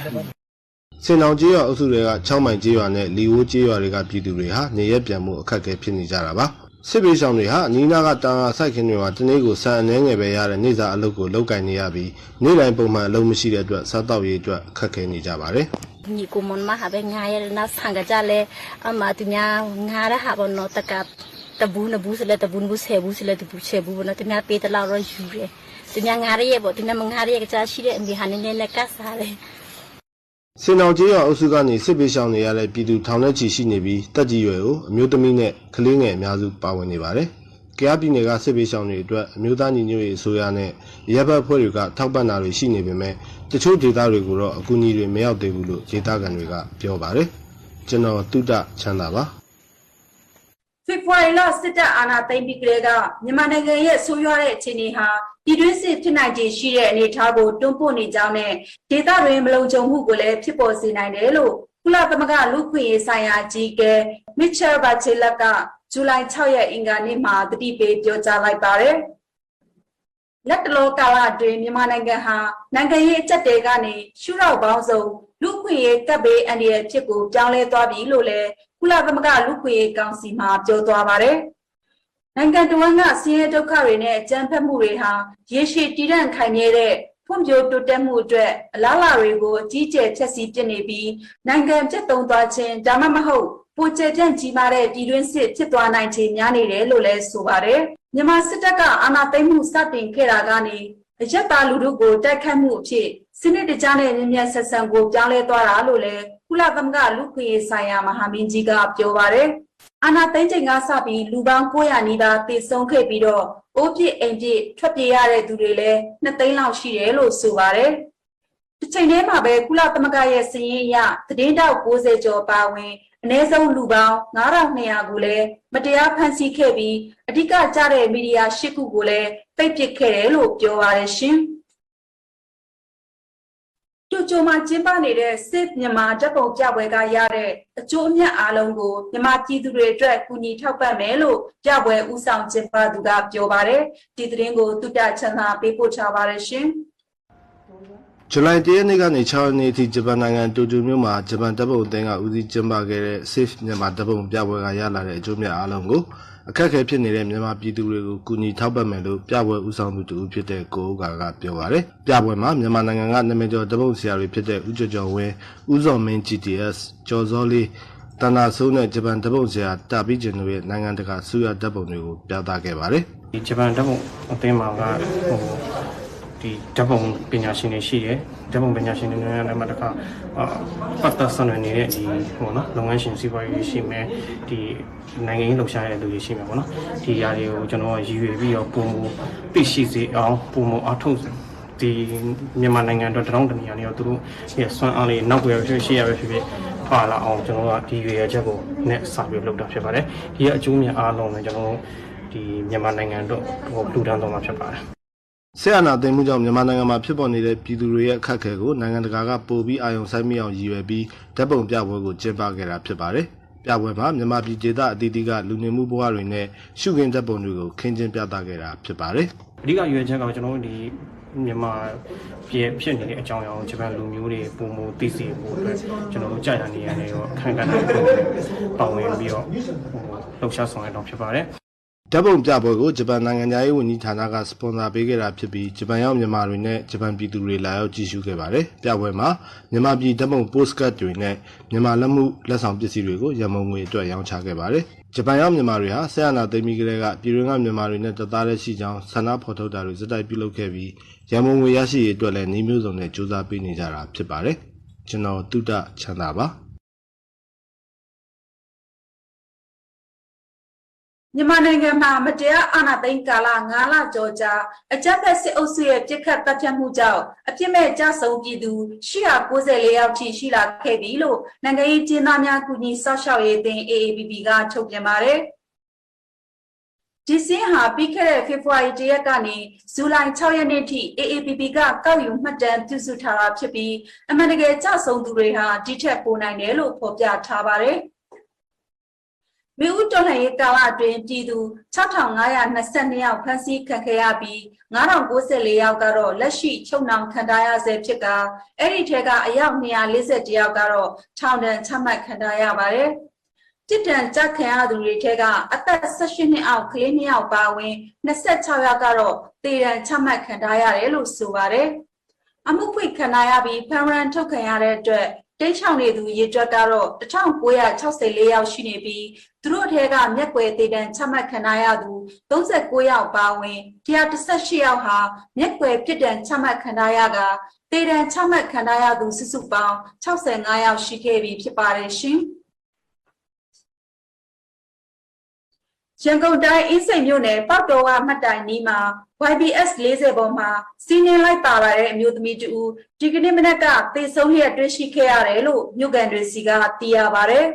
စင်အောင်ကျေးရွာအုပ်စုတွေက6မိုင်ကျေးရွာနဲ့လီဝိုးကျေးရွာတွေကပြည်သူတွေဟာနေရက်ပြန်မှုအခက်အခဲဖြစ်နေကြတာပါစစ်ပေးဆောင်တွေဟာအနီးနားကတာယာစိုက်ခင်းတွေမှာတနေ့ကိုဆန်အနှဲငယ်ပဲရတဲ့နေစာအလုပ်ကိုလုပ်ကင်နေရပြီးနေ့တိုင်းပုံမှန်အလုပ်မရှိတဲ့အတွက်စားတောက်ရေးအတွက်အခက်အခဲနေကြပါတယ်ညီကိုမွန်မဟာပဲငါရနာဆန်ကကြလဲအမတူညာငါရဟာဘနောတကတဘူးနဘူးစလဲတဘူးနဘူးဆဲဘူးစလဲတဘူးချဲဘူးဘနောတညာပေးတလောက်တော့ယူတယ်တညာငါရရဲ့ပေါ့တညာမငါရရဲ့ကစားရှိတဲ့အမေဟာနေနေနဲ့ကတ်စားတယ်စင်အောင်ကျေးရွာအုပ်စုကနေစစ်ပေးဆောင်နေရတဲ့ပြည်သူထောင်ထဲချီရှိနေပြီးတက်ကြီးရွယ်ကိုအမျိုးသမီးနဲ့ကလေးငယ်အများစုပါဝင်နေပါတယ်။ကြားပြည်နယ်ကစစ်ပေးဆောင်တွေအတွက်အမျိုးသားညီညွတ်ရေးအစိုးရနဲ့ရပ်ဘက်ဖွဲ့တွေကထောက်ပံ့တာတွေရှိနေပေမဲ့တချို့ဒေသတွေကိုတော့အကူအညီတွေမရောက်သေးဘူးလို့ဒေသခံတွေကပြောပါတယ်။ကျွန်တော်တုဒ္ဒချမ်းသာပါဖေဖော်ဝါရီလစစ်တပ်အာဏာသိမ်းပြီးကလေးကမြန်မာနိုင်ငံရဲ့ဆိုးရွားတဲ့အခြေအနေဟာပြည်တွင်းစစ်ဖြစ်နိုင်ခြေရှိတဲ့အနေအထားကိုတွန်းပို့နေကြောင်းနဲ့ဒေသတွင်းမလုံခြုံမှုကိုလည်းဖြစ်ပေါ်စေနိုင်တယ်လို့ကုလသမဂ္ဂလူ့ခွင့်ရေးဆိုင်ရာအကြီးအကဲမစ်ချယ်ဘာချေလက်ကဇူလိုင်6ရက်အင်္ဂါနေ့မှာတတိပေးပြောကြားလိုက်ပါတယ်။လက်တလောကာလအတွင်းမြန်မာနိုင်ငံဟာနိုင်ငံရေးအကျပ်တဲကနေရှုထောင့်ပေါင်းစုံလူ့ခွင့်ရေးတပ်ဘေးအန္တရာယ်ဖြစ်ကိုပြောင်းလဲသွားပြီလို့လည်းကုလသမဂ္ဂလူ့ခွင့်ရေးကောင်စီမှပြောသွားပါတယ်။နိုင်ငံတော်ကဆင်းရဲဒုက္ခတွေနဲ့အကြမ်းဖက်မှုတွေဟာရေရှည်တည်တံ့ခိုင်မြဲတဲ့ဖွံ့ဖြိုးတိုးတက်မှုအတွက်အလားအလာတွေကိုအကြီးအကျယ်ဖျက်ဆီးပစ်နေပြီးနိုင်ငံပြတ်သုံးသွားခြင်းဒါမှမဟုတ်ပိုကျပြန့်ကြီးမားတဲ့ပြည်တွင်းစစ်ဖြစ်သွားနိုင်ခြေများနေတယ်လို့လည်းဆိုပါတယ်။မြန်မာစစ်တပ်ကအာဏာသိမ်းမှုစတင်ခဲ့တာကနေအရက်သားလူထုကိုတိုက်ခတ်မှုအဖြစ်စနစ်တကျနဲ့မြင်းမြတ်ဆက်ဆံကိုပြောင်းလဲသွားတာလို့လည်းကုလသမဂ္ဂလူ့ခွင့်ရေးဆိုင်ရာမဟာမင်းကြီးကပြောပါတယ်။အာဏာသိမ်းချိန်ကစပြီးလူပေါင်း900နီးပါးသေဆုံးခဲ့ပြီးတော့အိုးပြစ်အိမ်ပြစ်ထွက်ပြေးရတဲ့သူတွေလည်း2သိန်းလောက်ရှိတယ်လို့ဆိုပါတယ်။ဒီချိန်ထဲမှာပဲကုလသမဂ္ဂရဲ့စာရင်းအရသတင်းတောက်60ကျော်ပါဝင်အနည်းဆုံးလူပေါင်း9200ကိုလည်းမတရားဖမ်းဆီးခဲ့ပြီးအဓိကကျတဲ့မီဒီယာ10ခုကိုလည်းပိတ်ပစ်ခဲ့တယ်လို့ပြောပါတယ်ရှင်။ကျိုမှာကျင်းပနေတဲ့စစ်မြန်မာတပ်ပုံပြပွဲကရတဲ့အကျိုးအမြတ်အားလုံးကိုမြန်မာပြည်သူတွေအတွက်ကူညီထောက်ပံ့မယ်လို့ပြပွဲဦးဆောင်ကျင်းပသူကပြောပါတယ်။ဒီသတင်းကိုတုတ္တချမ်းသာပေးပို့ထားပါတယ်ရှင်။ဇူလိုင်1ရက်နေ့ကနေ6ရက်နေ့အထိဂျပန်နိုင်ငံတိုကျိုမြို့မှာဂျပန်တပ်ပုံအသင်းကဦးစီးကျင်းပခဲ့တဲ့ Safe မြန်မာတပ်ပုံပြပွဲကရလာတဲ့အကျိုးအမြတ်အားလုံးကိုအခက်အခဲဖြစ်နေတဲ့မြန်မာပြည်သူတွေကိုကူညီထောက်ပံ့မယ်လို့ပြပွဲဦးဆောင်သူတူဖြစ်တဲ့ကိုဦးကပြောပါတယ်။ပြပွဲမှာမြန်မာနိုင်ငံကနာမည်ကျော်တပ်ပုံဆရာတွေဖြစ်တဲ့ဦးကျော်ကျော်ဝင်း၊ဦးစော်မင်း GTS ၊ကျော်စောလေးတန်တာဆိုးနဲ့ဂျပန်တပ်ပုံဆရာတာပီဂျင်တို့ရဲ့နိုင်ငံတကာဆုရတပ်ပုံတွေကိုပြသခဲ့ပါတယ်။ဒီဂျပန်တပ်ပုံအသင်းမှာကဒီဓာတ်ပုံပညာရှင်တွေရှိတယ်ဓာတ်ပုံပညာရှင်တွေနဲ့မှတခါပတ်သက်ဆောင်နေတဲ့ဒီနော်လုပ်ငန်းရှင်စီးပွားရေးရှိမယ်ဒီနိုင်ငံရေးလှုပ်ရှားတဲ့လူတွေရှိမယ်ပေါ့နော်ဒီຢာတွေကိုကျွန်တော်ရည်ရွယ်ပြီးတော့ပုံမသိရှိစေအောင်ပုံမအထုတ်ဒီမြန်မာနိုင်ငံအတွက်တောင်းတနေရနေတော့သူတို့ရဲ့စွမ်းအားလေးနောက်ွယ်ဖြစ်ရှိရပဲဖြစ်ဖြစ်ပါလာအောင်ကျွန်တော်ကဒီရွေရချက်ကိုနဲ့စာပြီးလုပ်တာဖြစ်ပါတယ်ဒီရဲ့အကျိုးမြတ်အားလုံးလည်းကျွန်တော်ဒီမြန်မာနိုင်ငံအတွက်လူတန်းတော်မှာဖြစ်ပါတယ်ဆရာနာသိမ်းမှုကြောင့်မြန်မာနိုင်ငံမှာဖြစ်ပေါ်နေတဲ့ပြည်သူတွေရဲ့အခက်အခဲကိုနိုင်ငံတကာကပိုပြီးအာရုံစိုက်မိအောင်ရည်ရွယ်ပြီးဓာတ်ပုံပြပွဲကိုကျင်းပခဲ့တာဖြစ်ပါတယ်။ပြပွဲမှာမြန်မာပြည်ဒေသအသီးသီးကလူနေမှုဘဝတွေနဲ့ရှုခင်းဓာတ်ပုံတွေကိုခင်းကျင်းပြသခဲ့တာဖြစ်ပါတယ်။အဓိကရွေးချက်ကကျွန်တော်တို့ဒီမြန်မာပြည်ဖြစ်နေတဲ့အကြောင်းအရာကိုဂျပန်လူမျိုးတွေပုံမသိစေဖို့အတွက်ကျွန်တော်တို့ကြာရနေရတဲ့ရောခံကန်တဲ့ပုံဝင်ပြီးတော့လှုပ်ရှားဆောင်ရတော့ဖြစ်ပါတယ်။ဓာတ်ပုံပြပွဲကိုဂျပန်နိုင်ငံသားရေးဝန်ကြီးဌာနကစပွန်ဆာပေးခဲ့တာဖြစ်ပြီးဂျပန်ရောက်မြန်မာတွေနဲ့ဂျပန်ပြည်သူတွေလာရောက်ကြည့်ရှုခဲ့ပါတယ်။ပြပွဲမှာမြန်မာပြည်ဓာတ်ပုံပို့စကတ်တွေနဲ့မြန်မာလက်မှုလက်ဆောင်ပစ္စည်းတွေကိုရမုံငွေအတွက်ရောင်းချခဲ့ပါတယ်။ဂျပန်ရောက်မြန်မာတွေဟာဆရာနာသိမ်းပြီးကလေးကပြည်တွင်းကမြန်မာတွေနဲ့တသားတည်းရှိကြောင်းဆန္ဒဖော်ထုတ်တာတွေစတိုက်ပြုလုပ်ခဲ့ပြီးရမုံငွေရရှိရေးအတွက်လည်းနှီးမျိုးစုံနဲ့စူးစမ်းပေးနေကြတာဖြစ်ပါတယ်။ကျွန်တော်တုဒ္ဒချမ်းသာပါမြန်မာနိုင်ငံမှာမတရားအာဏာသိမ်းကာလ9လကျော်ကြာအကြမ်းဖက်စစ်အုပ်စုရဲ့ပြစ်ခတ်တပ်ဖြတ်မှုကြောင့်အပြစ်မဲ့ကြဆုံးပြည်သူ894ယောက်ထိရှိလာခဲ့ပြီလို့နိုင်ငံရေးကျင်းသားများကူညီဆောက်ရှောက်ရေးအသင်း AAPP ကထုတ်ပြန်ပါတယ်။ဒီစင်းဟာပြီးခဲ့တဲ့ဖေဖော်ဝါရီ1ရက်ကနေဇူလိုင်6ရက်နေ့ထိ AAPP ကကောက်ယူမှတ်တမ်းပြုစုထားတာဖြစ်ပြီးအမှန်တကယ်ကြဆုံးသူတွေဟာဒီထက်ပိုနိုင်တယ်လို့ဖော်ပြထားပါတယ်။ မြေဥတော်လှန်ရေးကာလအတွင်းပြည်သူ6522ယောက်ဖမ်းဆီးခံခဲ့ရပြီး9094ယောက်ကတော့လက်ရှိချုပ်နှောင်ခံထားရဆဲဖြစ်ကအဲ့ဒီထဲကအယောက်241ယောက်ကတော့ထောင်ဒဏ်ချမှတ်ခံထားရပါတယ်။တစ်တန်ကြခံရသူတွေထဲကအသက်18နှစ်အောက်ကလေး2ယောက်ပါဝင်26ယောက်ကတော့တေဒဏ်ချမှတ်ခံထားရတယ်လို့ဆိုပါတယ်။အမှုဖွင့်ခံရပြီးဖမ်းရန်ထုတ်ခံရတဲ့အတွက်တိတ်ချောင်နေသူရေတွက်ကတော့1964ယောက်ရှိနေပြီးသူတို့ထဲကမျက်ကွယ်တေဒဏ်ချမှတ်ခံရသူ39ယောက်ပါဝင်118ယောက်ဟာမျက်ကွယ်ပြစ်ဒဏ်ချမှတ်ခံရကတေဒဏ်ချမှတ်ခံရသူစုစုပေါင်း65ယောက်ရှိခဲ့ပြီဖြစ်ပါတယ်ရှင်။ရန်ကုန်တိုင်းအင်းစိန်မြို့နယ်ပေါတော်ဝမှတ်တိုင်နီးမှာ YBS 40ပေါ်မှာစီးနှင်းလိုက်ပါလာတဲ့အမျိုးသမီးတူဒီကနေ့မနက်ကသေဆုံးလျက်တွေ့ရှိခဲ့ရတယ်လို့မြို့ကန်တွေစီကသိရပါတယ်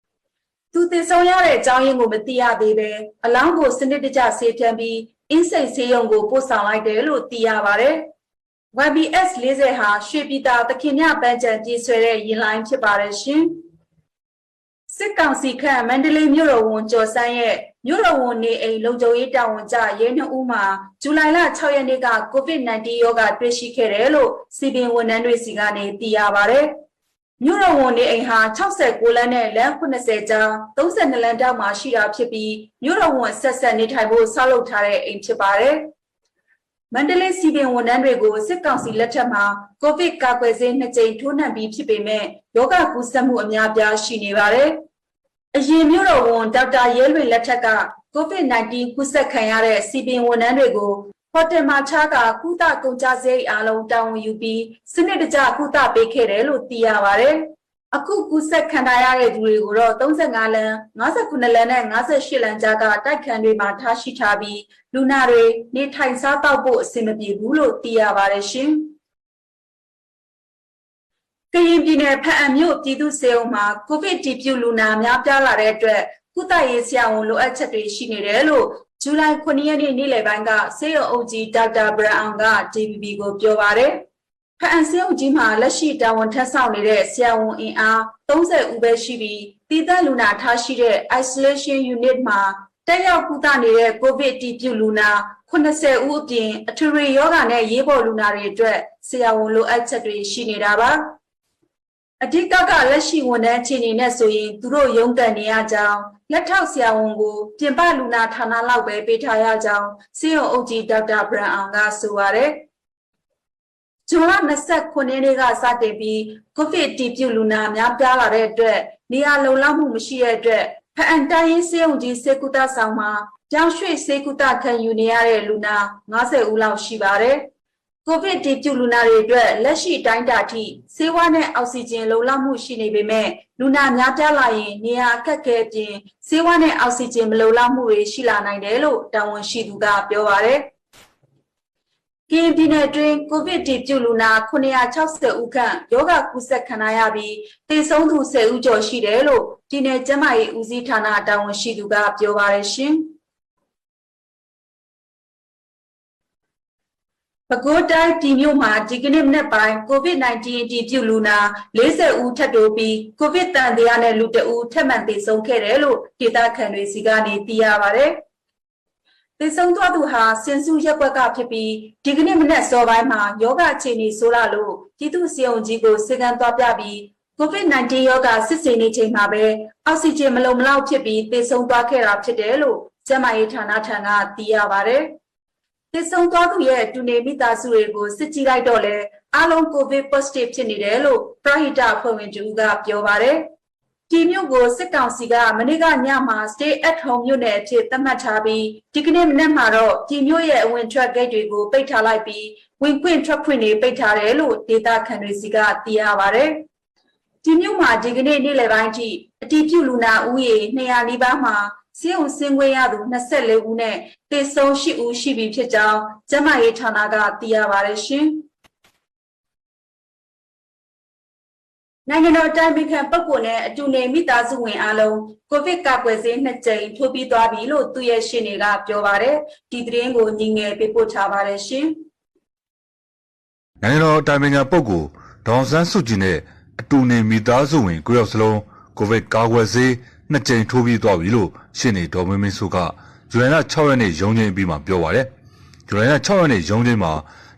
။သူသေဆုံးရတဲ့အကြောင်းရင်းကိုမသိရသေးပဲအလောင်းကိုစနစ်တကျဆေးဖြန်းပြီးအင်းစိန်ဆေးရုံကိုပို့ဆောင်လိုက်တယ်လို့သိရပါတယ်။ YBS 40ဟာရွှေပြည်သာသခင်မြပန်းချံကြီးဆွဲတဲ့ရင်လိုင်းဖြစ်ပါတယ်ရှင်။စစ်ကောင်စီခန့်မန္တလေးမြို့တော်ဝန်ကျော်စန်းရဲ့မြို့တော်ဝန်နေအိမ်လုံခြုံရေးတာဝန်ကျရဲနှဦးမှာဇူလိုင်လ6ရက်နေ့က COVID-19 ရောဂါတွေ့ရှိခဲ့တယ်လို့စီပင်ဝန်ထမ်းတွေစီကနေသိရပါတယ်။မြို့တော်ဝန်နေအိမ်ဟာ69လမ်းနဲ့လမ်း80ကြား32လမ်းတောက်မှာရှိတာဖြစ်ပြီးမြို့တော်ဝန်ဆက်ဆက်နေထိုင်ဖို့ဆောက်လုပ်ထားတဲ့အိမ်ဖြစ်ပါတယ်။မန္တလေးစီပင်ဝန်ထမ်းတွေကိုစစ်ကောင်စီလက်ထက်မှာကိုဗစ်ကာကွယ်ဆေး2ကြိမ်ထိုးနှံပြီးဖြစ်ပေမဲ့ရောဂါကူးစက်မှုအများပြားရှိနေပါတယ်။အရင်မြို့တော်ဝန်ဒေါက်တာရဲလွင်လက်ထက်က COVID-19 ကူးစက်ခံရတဲ့စီပင်ဝန်ထမ်းတွေကိုဟိုတယ်မှာချားကကုသကုန်ကြစရိတ်အားလုံးတာဝန်ယူပြီးစနစ်တကျကုသပေးခဲ့တယ်လို့သိရပါတယ်။အခုကူးစက်ခံရတဲ့သူတွေကိုတော့35လမ်း59လမ်းနဲ့58လမ်းကြားကတိုက်ခန်းတွေမှာထားရှိထားပြီးလူနာတွေနေထိုင်စားသောက်ဖို့အဆင်မပြေဘူးလို့သိရပါတယ်ရှင်။ကရင်ပြည်နယ်ဖအံမြို့ပြည်သူ့ဆေးရုံမှာကိုဗစ်တည်ပြုလူနာများပြားလာတဲ့အတွက်ကုသရေးဆရာဝန်လိုအပ်ချက်တွေရှိနေတယ်လို့ဇူလိုင်9ရက်နေ့နေ့လယ်ပိုင်းကဆေးရုံအုပ်ကြီးဒေါက်တာဘရန်အောင်က DVB ကိုပြောပါတယ်။ဖအံဆေးရုံကြီးမှာလက်ရှိတာဝန်ထမ်းဆောင်နေတဲ့ဆရာဝန်အင်အား30ဦးပဲရှိပြီးတည်တဲ့လူနာထားရှိတဲ့ isolation unit မှာတက်ရောက်ကုသနေတဲ့ကိုဗစ်တည်ပြုလူနာ80ဦးအပြင်အထွေရောဂါနဲ့ရေးပေါ်လူနာတွေအတွက်ဆရာဝန်လိုအပ်ချက်တွေရှိနေတာပါ။အဓိကလက်ရှိဝန်ထမ်းအခြေအနေနဲ့ဆိုရင်သူတို့ရုံးကန်နေရကြောင်းလက်ထောက်ဆရာဝန်ကိုပြင်ပလူနာဌာနလောက်ပဲပေးထားရကြောင်းဆေးရုံအုပ်ကြီးဒေါက်တာဘရန်အောင်ကဆိုပါတယ်။ဇွန်လ29ရက်နေ့ကစတင်ပြီးကိုဗစ်တည်ပြုလူနာများပြားလာတဲ့အတွက်နေရာလုံလောက်မှုမရှိတဲ့အတွက်ဖအံတိုင်းရင်းဆေးရုံကြီးစေကုသဆောင်မှာကြောင်းရွှေ့စေကုသခံယူနေရတဲ့လူနာ90ဦးလောက်ရှိပါတယ်။ကိုဗစ်တည်ပြုလူနာတွေအတွက်လက်ရှိတိုင်းတာထိဆေးဝါးနဲ့အောက်ဆီဂျင်လုံလောက်မှုရှိနေပေမဲ့လူနာများပြားလာရင်နေရာအခက်အခဲအပြင်ဆေးဝါးနဲ့အောက်ဆီဂျင်မလုံလောက်မှုတွေရှိလာနိုင်တယ်လို့တာဝန်ရှိသူကပြောပါတယ်။ကရင်ပြည်နယ်တွင်ကိုဗစ်တည်ပြုလူနာ960ဦးခန့်ရောဂါကူးစက်ခံရပြီးသေဆုံးသူ10ဦးကျော်ရှိတယ်လို့ပြည်နယ်ကျန်းမာရေးဦးစီးဌာနတာဝန်ရှိသူကပြောပါတယ်ရှင်။ပဲခူးတိုင်းပြည်မြို့မှာဒီကနေ့မနက်ပိုင်း COVID-19 တည်ပြုလူနာ40ဦးထပ်တိုးပြီးကိုဗစ်တန်တရားနဲ့လူတအူထပ်မံသေဆုံးခဲ့တယ်လို့ဒေသခံတွေစီကနေသိရပါတယ်။သေဆုံးသွားသူဟာစင်စုရက်ွက်ကဖြစ်ပြီးဒီကနေ့မနက်စောပိုင်းမှာယောဂအခြေအနေဆိုးလာလို့ပြည်သူ့ဆေးရုံကြီးကိုစေကံသွားပြပြီး COVID-19 ယောဂစစ်ဆေးနေချိန်မှာပဲအောက်ဆီဂျင်မလုံမလောက်ဖြစ်ပြီးသေဆုံးသွားခဲ့တာဖြစ်တယ်လို့ကျန်းမာရေးဌာနထံကသိရပါတယ်။သေဆုံးသွားသူရဲ့တူနေမိသားစုတွေကိုစစ်ကြည့်လိုက်တော့လဲအားလုံးကိုဗစ် positive ဖြစ်နေတယ်လို့ပရဟိတအဖွဲ့ဝင်တူကပြောပါတယ်။ဒီမြို့ကိုစစ်ကောင်စီကမနေ့ကညမှာ stay at home မြို့နယ်အဖြစ်သတ်မှတ်ထားပြီးဒီကနေ့မနက်မှာတော့ဒီမြို့ရဲ့အဝင်ထွက်ဂိတ်တွေကိုပိတ်ထားလိုက်ပြီးဝင်ခွင့်ထွက်ခွင့်တွေပိတ်ထားတယ်လို့ဒေသခံတွေစီကသိရပါတယ်။ဒီမြို့မှာဒီကနေ့နေ့လယ်ပိုင်းထိအတည်ပြုလူနာဦးရေ200နီးပါးမှာဆေးရုံဆင်းခွင့်ရသူ24ဦးနဲ့သေဆုံး10ဦးရှိပြီဖြစ်ကြောင်းကျန်းမာရေးဌာနကသိရပါတယ်ရှင်။နိုင်ငံတော်အတိုင်ပင်ခံပုဂ္ဂိုလ်နဲ့အတူနေမိသားစုဝင်အားလုံးကိုဗစ်ကာကွယ်ဆေး2ကြိမ်ထိုးပြီးသွားပြီလို့သူရဲ့ရှင်းတွေကပြောပါတယ်။ဒီသတင်းကိုညီငယ်ပေးပို့ထားပါတယ်ရှင်။နိုင်ငံတော်အတိုင်ပင်ခံပုဂ္ဂိုလ်ဒေါ်ဆန်းစုကြည်နဲ့အတူနေမိသားစုဝင်9ယောက်စလုံးကိုဗစ်ကာကွယ်ဆေး 2ကြိမ်ထိုးပြီးသွားပြီလို့ရှင်းနေဒေါ်မင်းမင်းစုကဇူလိုင်လ6ရက်နေ့ရုံးချင်းပြီးမှပြောပါတယ်ဇူလိုင်လ6ရက်နေ့ရုံးချင်းမှာ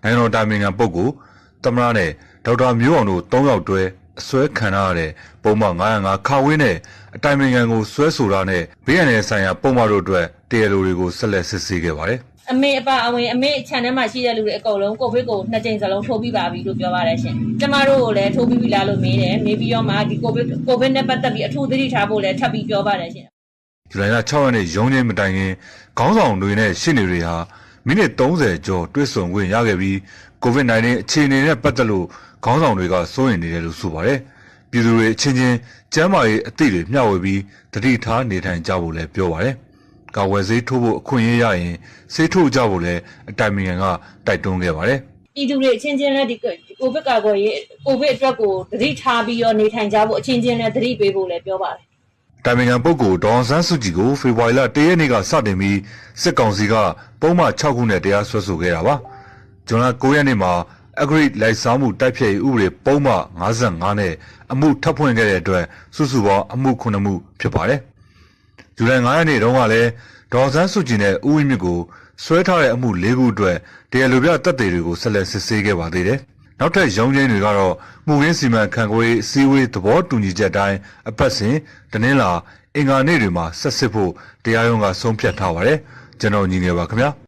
နိုင်ငံတော်တာမင်ခံပုဂ္ဂိုလ်သမ္မတနဲ့ဒေါက်တာမျိုးအောင်တို့3ယောက်တွဲအစွဲခံရတဲ့ပုံမှန်905ခါဝင်းနဲ့အတိုင်ပင်ခံကိုဆွဲဆိုတာနဲ့ဘေးရန်ရဲ့ဆိုင်ရာပုံမှန်တို့အတွက်တရားလိုတွေကိုဆက်လက်စစ်ဆေးခဲ့ပါတယ်အမေအပါအဝင်အမေခြံထဲမှာရှိတဲ့လူတွေအကုန်လုံးကိုဗစ်ကို2ကြိမ်စလုံးထိုးပြီးပါပြီလို့ပြောပါတယ်ရှင်။ကျမတို့ကိုလည်းထိုးပြီးပြီလားလို့မေးတယ်။မေးပြီးတော့မှဒီကိုဗစ်နဲ့ပတ်သက်ပြီးအထူးသတိထားဖို့လည်းထပ်ပြီးပြောပါတယ်ရှင်။ဇူလိုင်လ6ရက်နေ့ရုံးချင်းမတိုင်ခင်ခေါင်းဆောင်တွေနဲ့ရှင်းနေတွေဟာမိနစ်30ကျော်တွေ့ဆုံခွင့်ရခဲ့ပြီးကိုဗစ် -19 အခြေအနေနဲ့ပတ်သက်လို့ခေါင်းဆောင်တွေကစိုးရိမ်နေတယ်လို့ဆိုပါတယ်။ပြည်သူတွေအချင်းချင်းကျန်းမာရေးအသိတွေမျှဝေပြီးတတိထားနေထိုင်ကြဖို့လည်းပြောပါတယ်။ကာဝယ်ဆေးထိုးဖို့အခွင့်အရေးရရင်ဆေးထိုးကြဖို့လည်းအတိုင်ပင်ခံကတိုက်တွန်းခဲ့ပါတယ်။ပြည်သူတွေအချင်းချင်းလည်းဒီကိုဗစ်ကာကွယ်ရေးကိုဗစ်အတွက်ကိုတတိထားပြီးတော့နေထိုင်ကြဖို့အချင်းချင်းလည်းတတိပေးဖို့လည်းပြောပါတယ်။တိုင်ပင်ခံပုဂ္ဂိုလ်ဒေါ်အောင်ဆန်းစုကြည်ကိုဖေဖော်ဝါရီလ1ရက်နေ့ကစတင်ပြီးစစ်ကောင်စီကပုံမှန်6ခုနဲ့တရားစွဲဆိုခဲ့တာပါ။ဇွန်လ9ရက်နေ့မှာအဂရိလိုက်စားမှုတိုက်ဖျက်ရေးဥပဒေပုံမှန်55နဲ့အမှုထပ်ဖွင့်ခဲ့တဲ့အတွက်စုစုပေါင်းအမှု9မှုဖြစ်ပါတယ်။ဇူလိုင်9ရက်နေ့တုန်းကလည်းဒေါ်အောင်ဆန်းစုကြည်နဲ့ဦးဝင်းမြင့်ကိုဆွဲထားတဲ့အမှု4ခုအတွက်တရားလိုပြတပ်တွေတွေကိုဆက်လက်စစ်ဆေးခဲ့ပါသေးတယ်။နောက်ထပ်ရုံးချင်းတွေကတော့မှုရင်းစီမံခန့်ခွဲအစည်းအဝေးသဘောတူညီချက်တိုင်းအပတ်စဉ်တနင်္လာအင်္ဂါနေ့တွေမှာဆက်စစ်ဖို့တရားရုံးကဆုံးဖြတ်ထားပါတယ်။ကျွန်တော်ညီငယ်ပါခင်ဗျာ။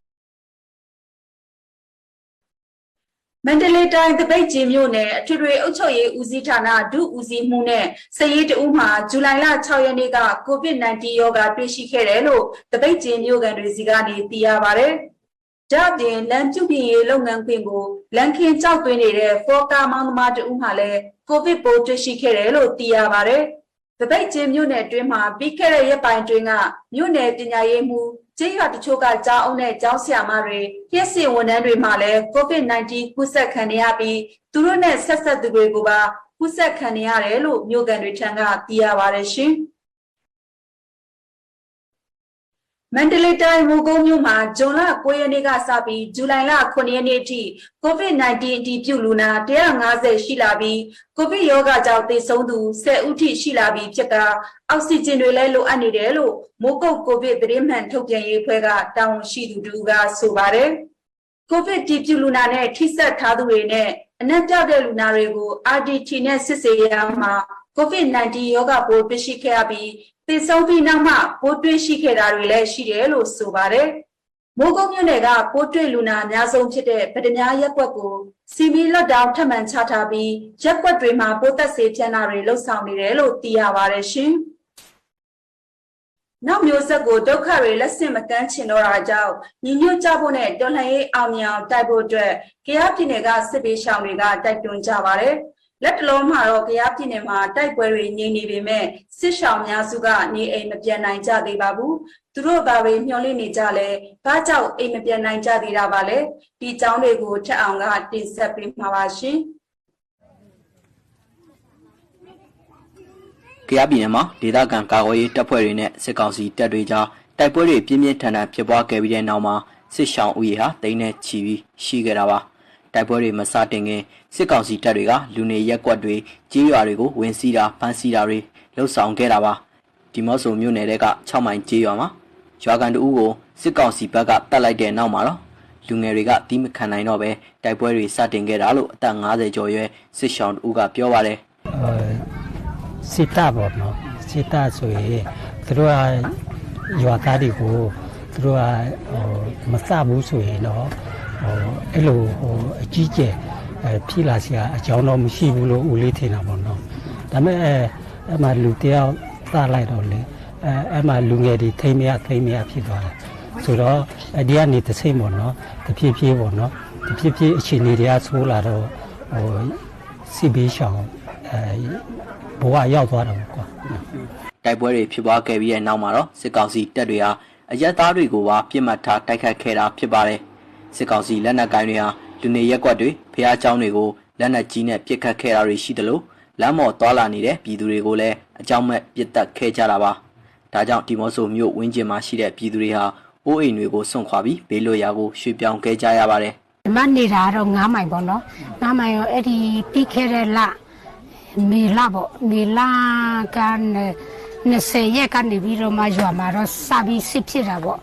မန္တလေးတိုင်းတပိတ်ကျင်းမြို့နယ်အထွေထွေအုပ်ချုပ်ရေးဦးစီးဌာနဒုဦးစီးမှုနဲ့စည်ရေးတဦးမှာဇူလိုင်လ6ရက်နေ့က COVID-19 ရောဂါတွေ့ရှိခဲ့တယ်လို့တပိတ်ကျင်းမြို့ကန်တွေစီကနေသိရပါတယ်။ဒါ့အပြင်လမ်းပြုပြင်ရေးလုပ်ငန်းခွင်ကိုလမ်းခင်းကြောက်သွင်းနေတဲ့ဖော်ကာမောင်းသမားတဦးမှာလည်း COVID ပိုးတွေ့ရှိခဲ့တယ်လို့သိရပါတယ်။တပိတ်ကျင်းမြို့နယ်အတွင်းမှာပြီးခဲ့တဲ့ရက်ပိုင်းတွင်ကမြို့နယ်ပညာရေးမှူးကျေးရွာတချို့ကကျောင်းအုပ်နဲ့ကျောင်းဆရာမတွေပြည့်စင်ဝန်ထမ်းတွေမှာလည်း COVID-19 ကူးစက်ခံရပြီးသူတို့နဲ့ဆက်ဆက်သူတွေကိုပါကူးစက်ခံရတယ်လို့မြို့ကန်တွေထံကသိရပါတယ်ရှင်။မန္တလေးတိုင်းမိုးကုတ်မြို့မှာဇွန်လ9ရက်နေ့ကစပြီးဇူလိုင်လ9ရက်နေ့အထိ COVID-19 အတည်ပြုလူနာ150ရှိလာပြီးကိုဗစ်ရောဂါကြောင့်သေဆုံးသူ10ဦးထိရှိလာပြီးဖြစ်ကအောက်ဆီဂျင်တွေလည်းလိုအပ်နေတယ်လို့မိုးကုတ်ကိုဗစ်သတင်းမှန်ထုတ်ပြန်ရေးအဖွဲ့ကတာဝန်ရှိသူတို့ကဆိုပါတယ်။ကိုဗစ်တည်ပြုလူနာနဲ့ထိစပ်ထားသူတွေနဲ့အနက်ပြောက်တဲ့လူနာတွေကို RDT နဲ့စစ်ဆေးရမှာ COVID-19 ရောဂါပိုးတွေ့ရှိခဲ့ပြီးသေဆုံးပြီးနောက်မှပိုးတွေ့ရှိခဲ့တာတွေလည်းရှိတယ်လို့ဆိုပါတယ်။မိုးကုတ်မြို့နယ်ကပိုးတွေ့လူနာအများဆုံးဖြစ်တဲ့ဗဒညာရက်ကွက်ကိုစီမီလော့ဒေါင်းထပ်မံချထားပြီးရက်ကွက်တွေမှာပိုးသက်ဆေးဖြန့်တာတွေလှုပ်ဆောင်နေတယ်လို့သိရပါတယ်ရှင်။နောက်မျိုးဆက်ကိုဒုက္ခတွေလက်ဆင့်မကမ်းချင်တော့တာကြောင့်ညီညွတ်ကြဖို့နဲ့တော်လှန်ရေးအောင်မြင်အောင်တိုက်ဖို့အတွက်ကယားပြည်နယ်ကစစ်ပေးရှောင်တွေကတိုက်တွန်းကြပါတယ်။လက်တလုံးမှာတော့ကယားပြည်နယ်မှာတိုက်ပွဲတွေငြိမ်နေပေမဲ့စစ်ရှောင်များစုကနေအိမ်မပြန်နိုင်ကြသေးပါဘူး။သူတို့ဘာပဲမျှော်လင့်နေကြလဲ။ဘာကြောင့်အိမ်မပြန်နိုင်ကြသေးတာပါလဲ။ဒီအကြောင်းတွေကိုထက်အောင်ကတင်ဆက်ပေးမှာပါရှင်။ကယားပြည်နယ်မှာဒေသခံကာကွယ်ရေးတပ်ဖွဲ့တွေနဲ့စစ်ကောင်စီတပ်တွေကြားတိုက်ပွဲတွေပြင်းပြင်းထန်ထန်ဖြစ်ပွားခဲ့ပြီးတဲ့နောက်မှာစစ်ရှောင်ဦးရေဟာတိန်းနဲ့ချီပြီးရှိခဲ့တာပါတိုက်ပွဲတွေမစတင်ခင်စစ်ကောင်စီတပ်တွေကလူနေရက်ကွက်တွေကြေးရွာတွေကိုဝင်စီးတာဖမ်းဆီးတာတွေလှုပ်ဆောင်ခဲ့တာပါဒီမော့ဆိုမြို့နယ်က6မိုင်ကြေးရွာမှာရွာကန်တဦးကိုစစ်ကောင်စီဘက်ကတတ်လိုက်တဲ့နောက်မှာတော့လူငယ်တွေကတီးမခံနိုင်တော့ပဲတိုက်ပွဲတွေစတင်ခဲ့တာလို့အသက်50ကျော်ရွယ်စစ်ရှောင်တဦးကပြောပါတယ်စစ်တပ်ပေါ့နော်စစ်တပ်ဆိုရင်သူတို့ကရွာသားတွေကိုသူတို့ကမစဘူးဆိုရင်တော့အဲ့လိုအကြီးကျယ်ဖြစ်လာစရာအကြောင်းတော့မရှိဘူးလို့ဦးလေးထင်တာပေါ့နော်ဒါပေမဲ့အဲ့မှာလူတယောက်သလိုက်တော့လေအဲ့မှာလူငယ်တွေထိမ့်မရဖြစ်သွားတယ်ဆိုတော့ဒီကနေတစ်စိမ့်ပေါ့နော်တဖြည်းဖြည်းပေါ့နော်တဖြည်းဖြည်းအခြေအနေတွေကဆိုးလာတော့စစ်ဘေးရှောင်ဘဝရောက်သွားတော့ကွာတိုက်ပွဲတွေဖြစ်ပွားခဲ့ပြီးတဲ့နောက်မှာတော့စစ်ကောင်စီတပ်တွေဟာအရက်သားတွေကိုပါပြစ်မှတ်ထားတိုက်ခတ်ခဲ့တာဖြစ်ပါတယ်စစ်ကောင်စီလက်နက်ကိုင်းတွေဟာလူနေရက်ကွက်တွေဖျားเจ้าတွေကိုလက်နက်ကြီးနဲ့ပစ်ခတ်ခဲ့တာတွေရှိတယ်လို့လမ်းမော်သွားလာနေတဲ့ပြည်သူတွေကိုလည်းအကြောင်းမဲ့ပစ်တက်ခဲ့ကြတာပါဒါကြောင့်ဒီမော့ဆိုမြို့ဝင်းကျင်မှာရှိတဲ့ပြည်သူတွေဟာအိုးအိမ်တွေကိုစွန့်ခွာပြီးဘေးလွတ်ရာကိုရွှေ့ပြောင်းခဲ့ကြရပါတယ်ဒီမှာနေတာတော့9မိုင်ပေါ့နော်9မိုင်ရောအဲ့ဒီပြီးခဲ့တဲ့လမေလပေါ့မေလကနေ 20ရက်ကနေပြီးတော့မှရွာမှာတော့စပြီးစစ်ဖြစ်တာပေါ့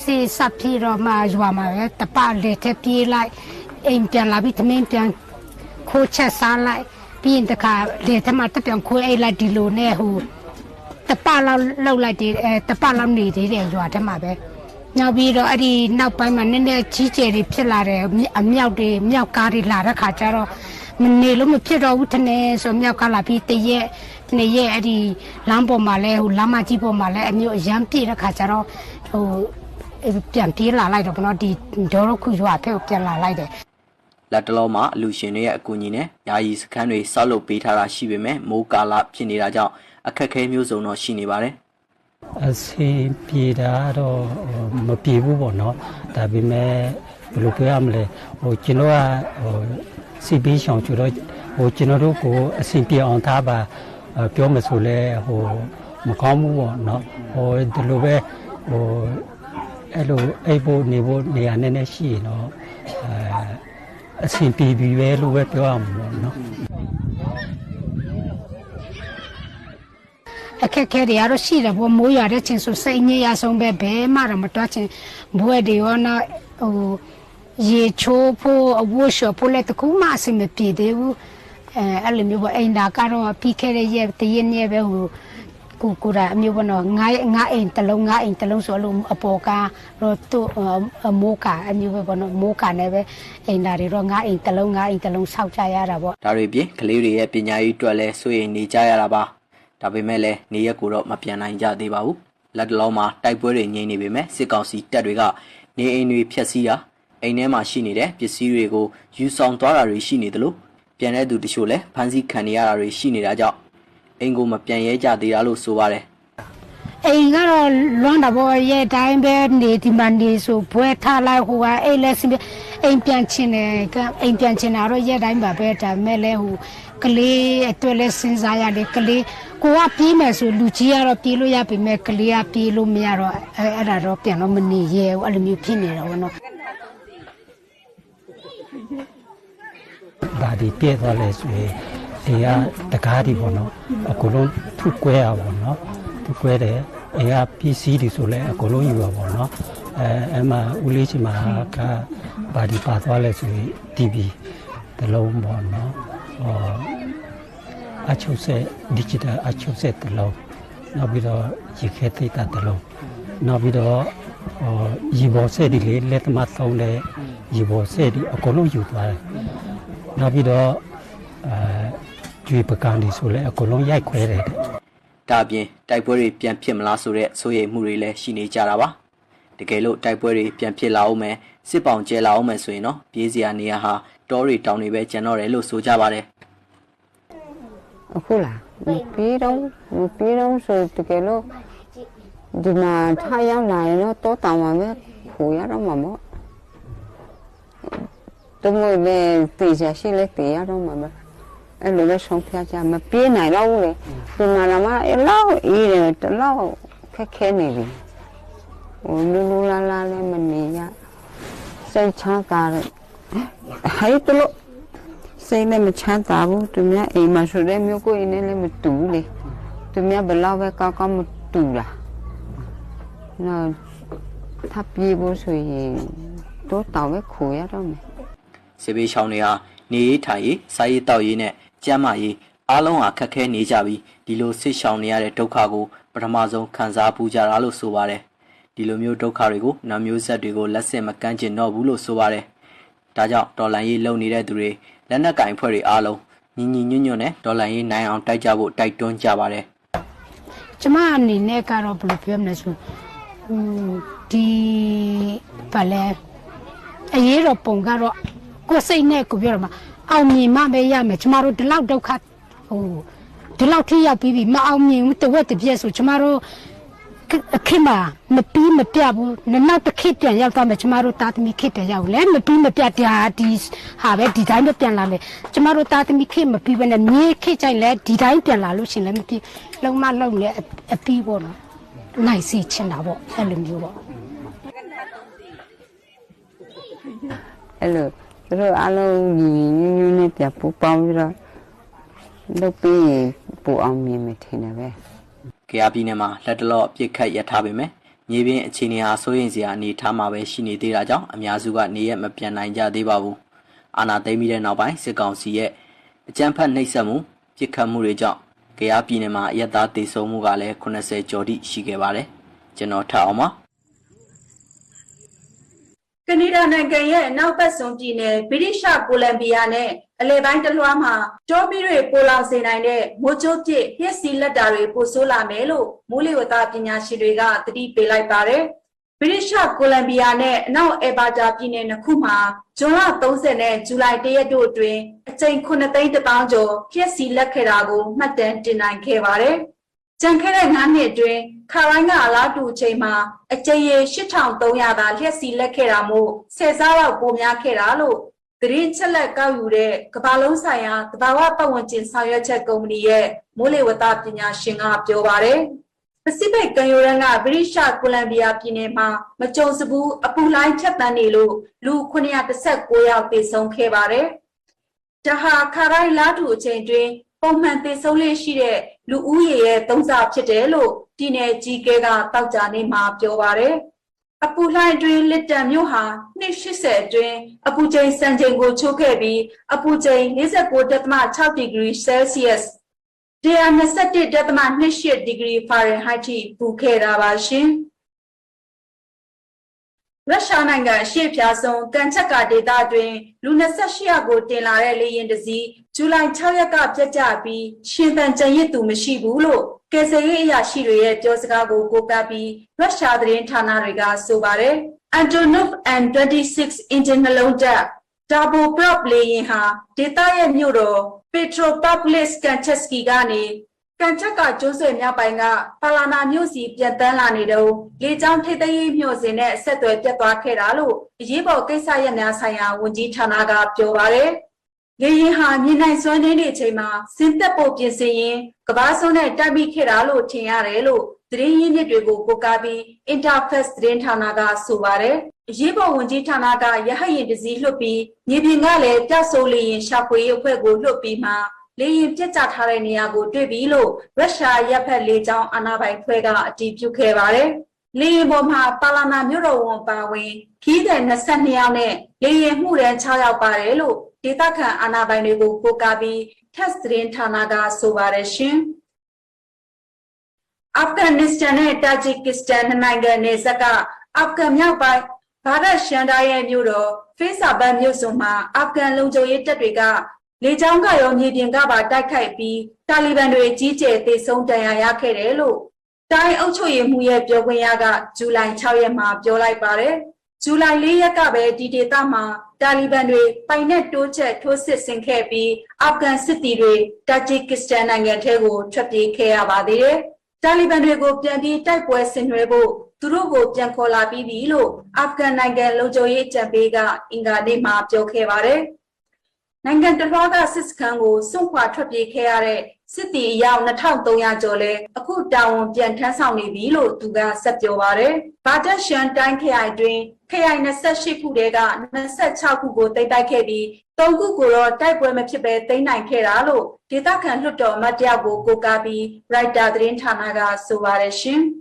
စစ်စဖြစ်တော့မှရွာမှာပဲတပလေထက်ပြေးလိုက်အိမ်ပြန်လာပြီးသမင်းပြန်ခိုးချက်စားလိုက်ပြီးရင်တခါလေထက်မှတက်ပြန်ခိုးအိတ်လိုက်ဒီလိုနဲ့ဟိုတပလောက်လောက်လိုက်တယ်တပလောက်နေသေးတယ်ရွာထက်မှပဲနောက်ပြီးတော့အဲ့ဒီနောက်ပိုင်းမှာနည်းနည်းကြီးကျယ်တွေဖြစ်လာတယ်အမြောက်တွေမြောက်ကားတွေလာတဲ့ခါကျတော့မနေလို့မဖြစ်တော့ဘူးထနေဆိုမြောက်ကလာပြီးတရက်နှစ်ရက်အဲ့ဒီလမ်းပေါ်မှာလဲဟိုလမ်းမကြီးပေါ်မှာလဲအမျိုးအရန်ပြည့်တဲ့ခါကျတော့ဟိုပြန်ပြေးလာလိုက်တော့ဘနော်ဒီဒေါ်ရခုရွာဖက်ကိုပြန်လာလိုက်တယ်လက်တလုံးမှာအလူရှင်တွေရဲ့အကူအညီနဲ့ယာယီစခန်းတွေဆောက်လုပ်ပေးထားတာရှိပေမဲ့မိုးကာလဖြစ်နေတာကြောင့်အခက်အခဲမျိုးစုံတော့ရှိနေပါတယ်အစီပြေတာတော့မပြေဘူးပေါ့နော်ဒါပေမဲ့ဘယ်လိုပြောရမလဲဟိုကျွန်တော်ကဟိုစီပီဆောင်ကျတော့ဟိုကျွန်တော်တို့ကိုအစီပြေအောင်ထားပါပြောမဆိုလဲဟိုမကောင်းဘူးပေါ့နော်ဟိုဒီလိုပဲဟိုအဲ့လိုအိပ်ဖို့နေဖို့နေရာနည်းနည်းရှိရင်တော့အစီပြေပြီးပဲလို့ပဲပြောရမှာပေါ့နော်အခက်အခဲတွေကတော့ရှိတယ်ပေါ့မိုးရွာတဲ့ချင်းဆိုစိတ်ညစ်ရဆုံးပဲဘယ်မှတော့မတွားချင်ဘွဲတွေရောနော်ဟိုရေချိုးဖို့အဝတ်လျှော်ဖို့လည်းတကူမှအဆင်မပြေသေးဘူးအဲ့လိုမျိုးပေါ့အိမ်သာကတော့ပြီးခဲ့တဲ့ရက်တရက်နေ့ပဲဟိုကိုရာအမျိုးပေါ့နော်ငါအိမ်တလုံးဆိုလို့အပေါ်ကတော့သူ့မိုးကအမျိုးပဲပေါ့နော်မိုးကနဲ့ပဲအိမ်သာတွေတော့ငါအိမ်တလုံးဆောက်ကြရတာပေါ့ဒါတွေပြင်ကလေးတွေရဲ့ပညာရေးအတွက်လည်းစိုးရိမ်နေကြရတာပါဒါပေမဲ့လည်းနေရက်ကိုတော့မပြန်နိုင်ကြသေးပါဘူးလက်တလုံးမှာတိုက်ပွဲတွေငြိမ်နေပေမဲ့စစ်ကောင်စီတပ်တွေကနေအိမ်တွေဖျက်ဆီးတာအိမ်ထဲမှာရှိနေတဲ့ပစ္စည်းတွေကိုယူဆောင်သွားတာတွေရှိနေတယ်လို့ပြန်တဲ့သူတချို့လည်းဖမ်းဆီးခံနေရတာတွေရှိနေတာကြောင့်အိမ်ကိုမပြန်ရဲကြသေးတာလို့ဆိုပါတယ်အိမ်ကတော့လွမ်းတာပေါ့ရဲ့တိုင်းပဲနေဒီမှနေဆိုဘွဲထားလိုက်ဟိုကအိမ်လည်းအိမ်ပြန်ချင်တယ်အိမ်ပြန်ချင်တာတော့ရဲ့တိုင်းပါပဲဒါမဲ့လဲဟိုကလေးအတွက်လဲစဉ်းစားရတယ်ကလေးကိုကပြေးမယ်ဆိုလူကြီးကတော့ပြေးလို့ရပြီမဲ့ကလေးကပြေးလို့မရတော့အဲ့ဒါတော့ပြန်တော့မနေရဲဘူးအဲ့လိုမျိုးဖြစ်နေတာပေါ့နော်ဒါဒီပြည့်သွားလဲဆိုရင်ဒီကတကားဒီပေါ့နော်အကုန်လုံးထုကွဲရပါပေါ့နော်ထုကွဲတယ်အိမ်ကပစ္စည်းတွေဆိုလဲအကုန်လုံးယူရပါပေါ့နော်အဲ့မှာဦးလေးချင်မှာကဘာဒီပါသွားလဲဆိုရင် TV တလုံးပေါ့နော်အချုပ်ဆက် digital အချုပ်ဆက်တလုံးနောက်ပြီးတော့ရေခဲသိတာတလုံးနောက်ပြီးတော့ရေဘော်ဆက်ဒီလေးလက်သမားသုံးတဲ့ရေဘော်ဆက်ဒီအကုန်လုံးယူသွားတယ်နောက်ပြီးတော့ကျွေးပကံဒီဆိုလဲအကုန်လုံးရိုက်ခွဲတယ်ဒါအပြင်တိုက်ပွဲတွေပြန်ဖြစ်မလားဆိုတဲ့စိုးရိမ်မှုတွေလည်းရှိနေကြတာပါတကယ်လို့တိုက်ပွဲတွေပြန်ဖြစ်လာအောင်မယ်စစ်ပောင်ကျဲလာအောင်မယ်ဆိုရင်တော့ပြေးစရာနေရာဟာတောတွေတောင်တွေပဲကျန်တော့တယ်လို့ဆိုကြပါတယ်အခုလားမပြီးတော့ဆိုတကယ်လို့ဒီမှာထားရောက်လာရင်တော့တောတောင်မှာပဲခိုးရတော့မှာပေါ့တမို့ပဲတေးချရှိလဲတေးရတော့မှာပဲအဲ့လိုပဲဆုံးဖြတ်ကြမပြေးနိုင်တော့ဘူးလေဒီမှာလာမအဲ့လောက်အေးတယ်တလောက်ခက်ခဲနေပြီဟိုလူလာလည်းမနေရစိတ်ချမ်းသာတယ်ဟဲ့တလို့စိတ်နဲ့မချမ်းသာဘူးသူများအိမ်မှာဆိုတဲ့မျိုးကိုအိမ်နဲ့လည်းမတူဘူးလေသူများဘယ်လောက်ပဲကောင်းမတူလားနော်ထပ်ပြေးဖို့ဆိုရင်တော့တောင်းပဲခိုးရတော့မယ်စစ်ဘေးရှောင်းတွေဟာနေရေးထိုင်ရေးစားရေးတောက်ရေးနဲ့ကျန်းမာရေးအားလုံးဟာခက်ခဲနေကြပြီးဒီလိုစစ်ရှောင်နေရတဲ့ဒုက္ခကိုပထမဆုံးခံစားပူကြတာလို့ဆိုပါတယ်ဒီလိုမျိုးဒုက္ခတွေကိုနာမျိုးဆက်တွေကိုလက်ဆင့်မကမ်းကျင်တော့ဘူးလို့ဆိုပါတယ်ဒါကြောင့်ဒေါ်လာရေးလုံနေတဲ့သူတွေလက်နက်ကင်ဖွဲ့တွေအားလုံးညီညွတ်နဲ့ဒေါ်လာရေးနိုင်အောင်တိုက်ကြဖို့တိုက်တွန်းကြပါတယ်ကျမအနေနဲ့ကတော့ဘယ်လိုပြောမလဲဆိုဒီပါလဲအရေးတော့ပုံကတော့ကိုယ်စိတ်နဲ့ကိုပြောရမှာအောင်မြင်မှပဲရမယ်ကျမတို့ဒီလောက်ဒုက္ခဟိုဒီလောက်ထိရောက်ပြီးမအောင်မြင်ဘူးတဝက်တပြက်ဆိုကျမတို့အခင်းမှာမပြီးမပြဘူးနောက်တစ်ခေတ်ပြန်ရောက်သွားမယ်ကျမတို့တာသမီခေတ်ပြန်ရောက်လဲမပြီးမပြတရားဒီဟာပဲဒီတိုင်းပဲပြန်လာမယ်ကျမတို့တာသမီခေတ်မပြီးဘဲနဲ့မြေခေတ်ကြိုက်လဲဒီတိုင်းပြန်လာလို့ရှင်လဲမပြီးလုံးမလုံးလဲအပြီးပေါ့နော်နိုင်စီချင်တာပေါ့အဲ့လိုမျိုးပေါ့အဲ့လိုတို့အားလုံးညီညွတ်နဲ့ပြပူပေါင်းပြီးတော့လုပ်ပြီးပူအောင်မြင်မယ်ထင်တယ်ပဲက Kaya Pinema, let a lot of Pika Yatabime, Nibin, Chinia, Soyinzia, Ni Tama, Shini Diraja, Amiazuga, Nia, Mapiananja, Debabu, Anna Demida Nabai, Segon Sie, Jampan Nesamu, Pika Murija, Kaya Pinema, Yada de Somugale, Conase Jodi, Shigevale, General Taoma. Canada Nagaye, now Passongine, British Columbiane, Elevante Luama, Tobire Pola Senine, Mojote, Yesila Dari, Posola Melo, Muli Watapina Shiriga, 3 Pelai Pare, British Columbiane, now Ebata Pine Nakuma, Jona Tozene, July Day do Drain, Saint Conate the Banjo, Yesila Kerago, Maten Dinai Kevare. Jankere Nane Drain, Karanga Ladu Chema, a Jay Shitown Toyada, Yesila Keramo, Cesara Bomia Keralo. Green Select Gaure, Kabalo Saya, the Bawa Pawantin Saya Checomnie, Mule Watapina Shinga Jovare. Pacific Gayuranga, Brisha, Columbia Pinema, Machosabu, Apulai Chatanilo, Lu Kunia the Sek Goya Pison Kevare. Jaha Karai Ladu Chandre, Pomante Sole Shire, Lu Uye, Tonza Chitelo, Tine Gigega, Tajani Ma Jovare. Apulai drain lit them Yoha, Nishi said drain, Apujay Sanjango Chokebi, Apujay is a port at my 12 degrees Celsius. They are necessary that my Nishi degree Fahrenheit, Bukera Bashin. Rashananga, Shepyason, Kanchaka de Dadrin, Luna Sashia go Telarelli in the Z, July Chayaka Jajabi, Shimpan Jayitu Mishibulo. Keseye Yashiri, Josgago Gogabi, Russia Drin Tanariga Subare, Antonov and 26 internal Jack, Double prop laying her, Detaya Neuro, Petro Populist Kancheski Gani, Kanchaka Joseph Yapanga, Palana Musi, Jantananido, Lijan Tete Musine, Seto Japa Keralo, Yibo Kesayana Saya, Wuji Tanaga Jovare. Yeha Nina Sonny Chema, Sintapo Jesse, Kabasone Tabi Keralo, Tiarelo, 3 in the Drigo Kokabi, Interfest Rentanaga Subare, Jibo Unji Tanaga, Yahay the Zilupi, Nibingale, Tasoli in Shapwe, Pego Lupima, Lee Jetta Hareniago, Debilo, Russia Yapel down Anabai Pega, Deep Ukevare, Lee Bomha, Palana Muro Bawe, Kid and Nasaniane, Lee Muren Chaya Barelo. Ditaka Anabanego Kokabi, Testrin Tanaga Suvareshin. Afghanistan, Tajikistan, Nanga Nesaka, Afghan Yabai, Para Shandaya Euro, Faceaba Musuma, Afghan Lujo Yetatriga, Lejanga Yongaba Dakai, Taliban Gj, they sound Daya Kerelo. Tai Ocho Muye Jogayaga, July Chayama, Jolai Bare. July Leakabe, Didetama, Taliban, Pinet Doche, Tosis and Kepi, Afghan City, Tajikistan and Yatego, Trapi Keabade, Taliban go Piandi, Type Western Rebo, Turugo, Jankola Bibilo, Afghan Nagan Lojoye Jabega, Inga de Ma Jokevare. Nangan the Raga Siskango, Sumpa Trapi Keare, City Yaw Natal Toya Jole, a good down Jantasani Vilo, Tuga Sapjovare, Bata Shan Danke I drain. Kaya Nasashi Pudega, Nasa Chakugo, they die Kebi, Togu Guro, Type Wemachibe, they nine Keralo, Titakan Luto, Matiago, Gogabi, right Dadrin Tanaga, Suvareshin.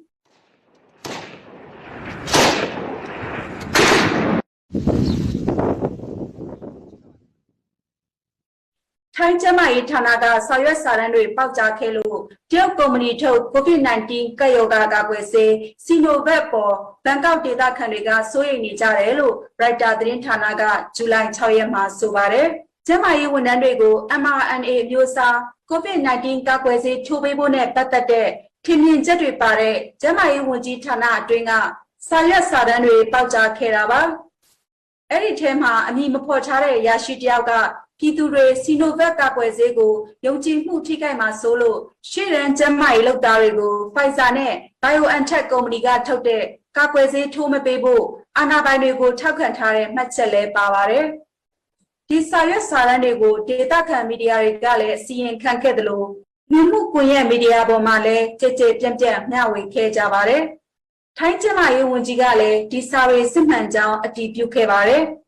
Tanjama Tanaga, Saya Sarandri, Pauja Kelo, Tio Comunito, COVID-19, Kayoga Gagwese, Sino Vepo, Bangkok Data Kaniga, Soyini Jarelo, right Dadrin Tanaga, July Choyama Subare, Jamai Wunandrego, mRNA Musa, COVID-19 Gagwese, Tubibone Patate, Timin Jetri Pare, Jamai Wuji Tana Dringa, Saya Sarandri, Pauja Keraba. Every tema, Anima Portare, Yashidiaga. Kiture, Sinovac Capwezego, Yonji Mutika Solo, Shiran Jamai Logdarigo, Faisane, BioNTech Comuniga Tote, Capweze Tome Bebo, Anabanego Takantare, Matsele Pavare. Desire Saranego, Data Media Regale, Sien Kankedlo, Numu Kuya Media Bomale, Tete Jam, now we Kejavare. Tainjama Yunjigale, Desire Simanjao, a deep Ukevare.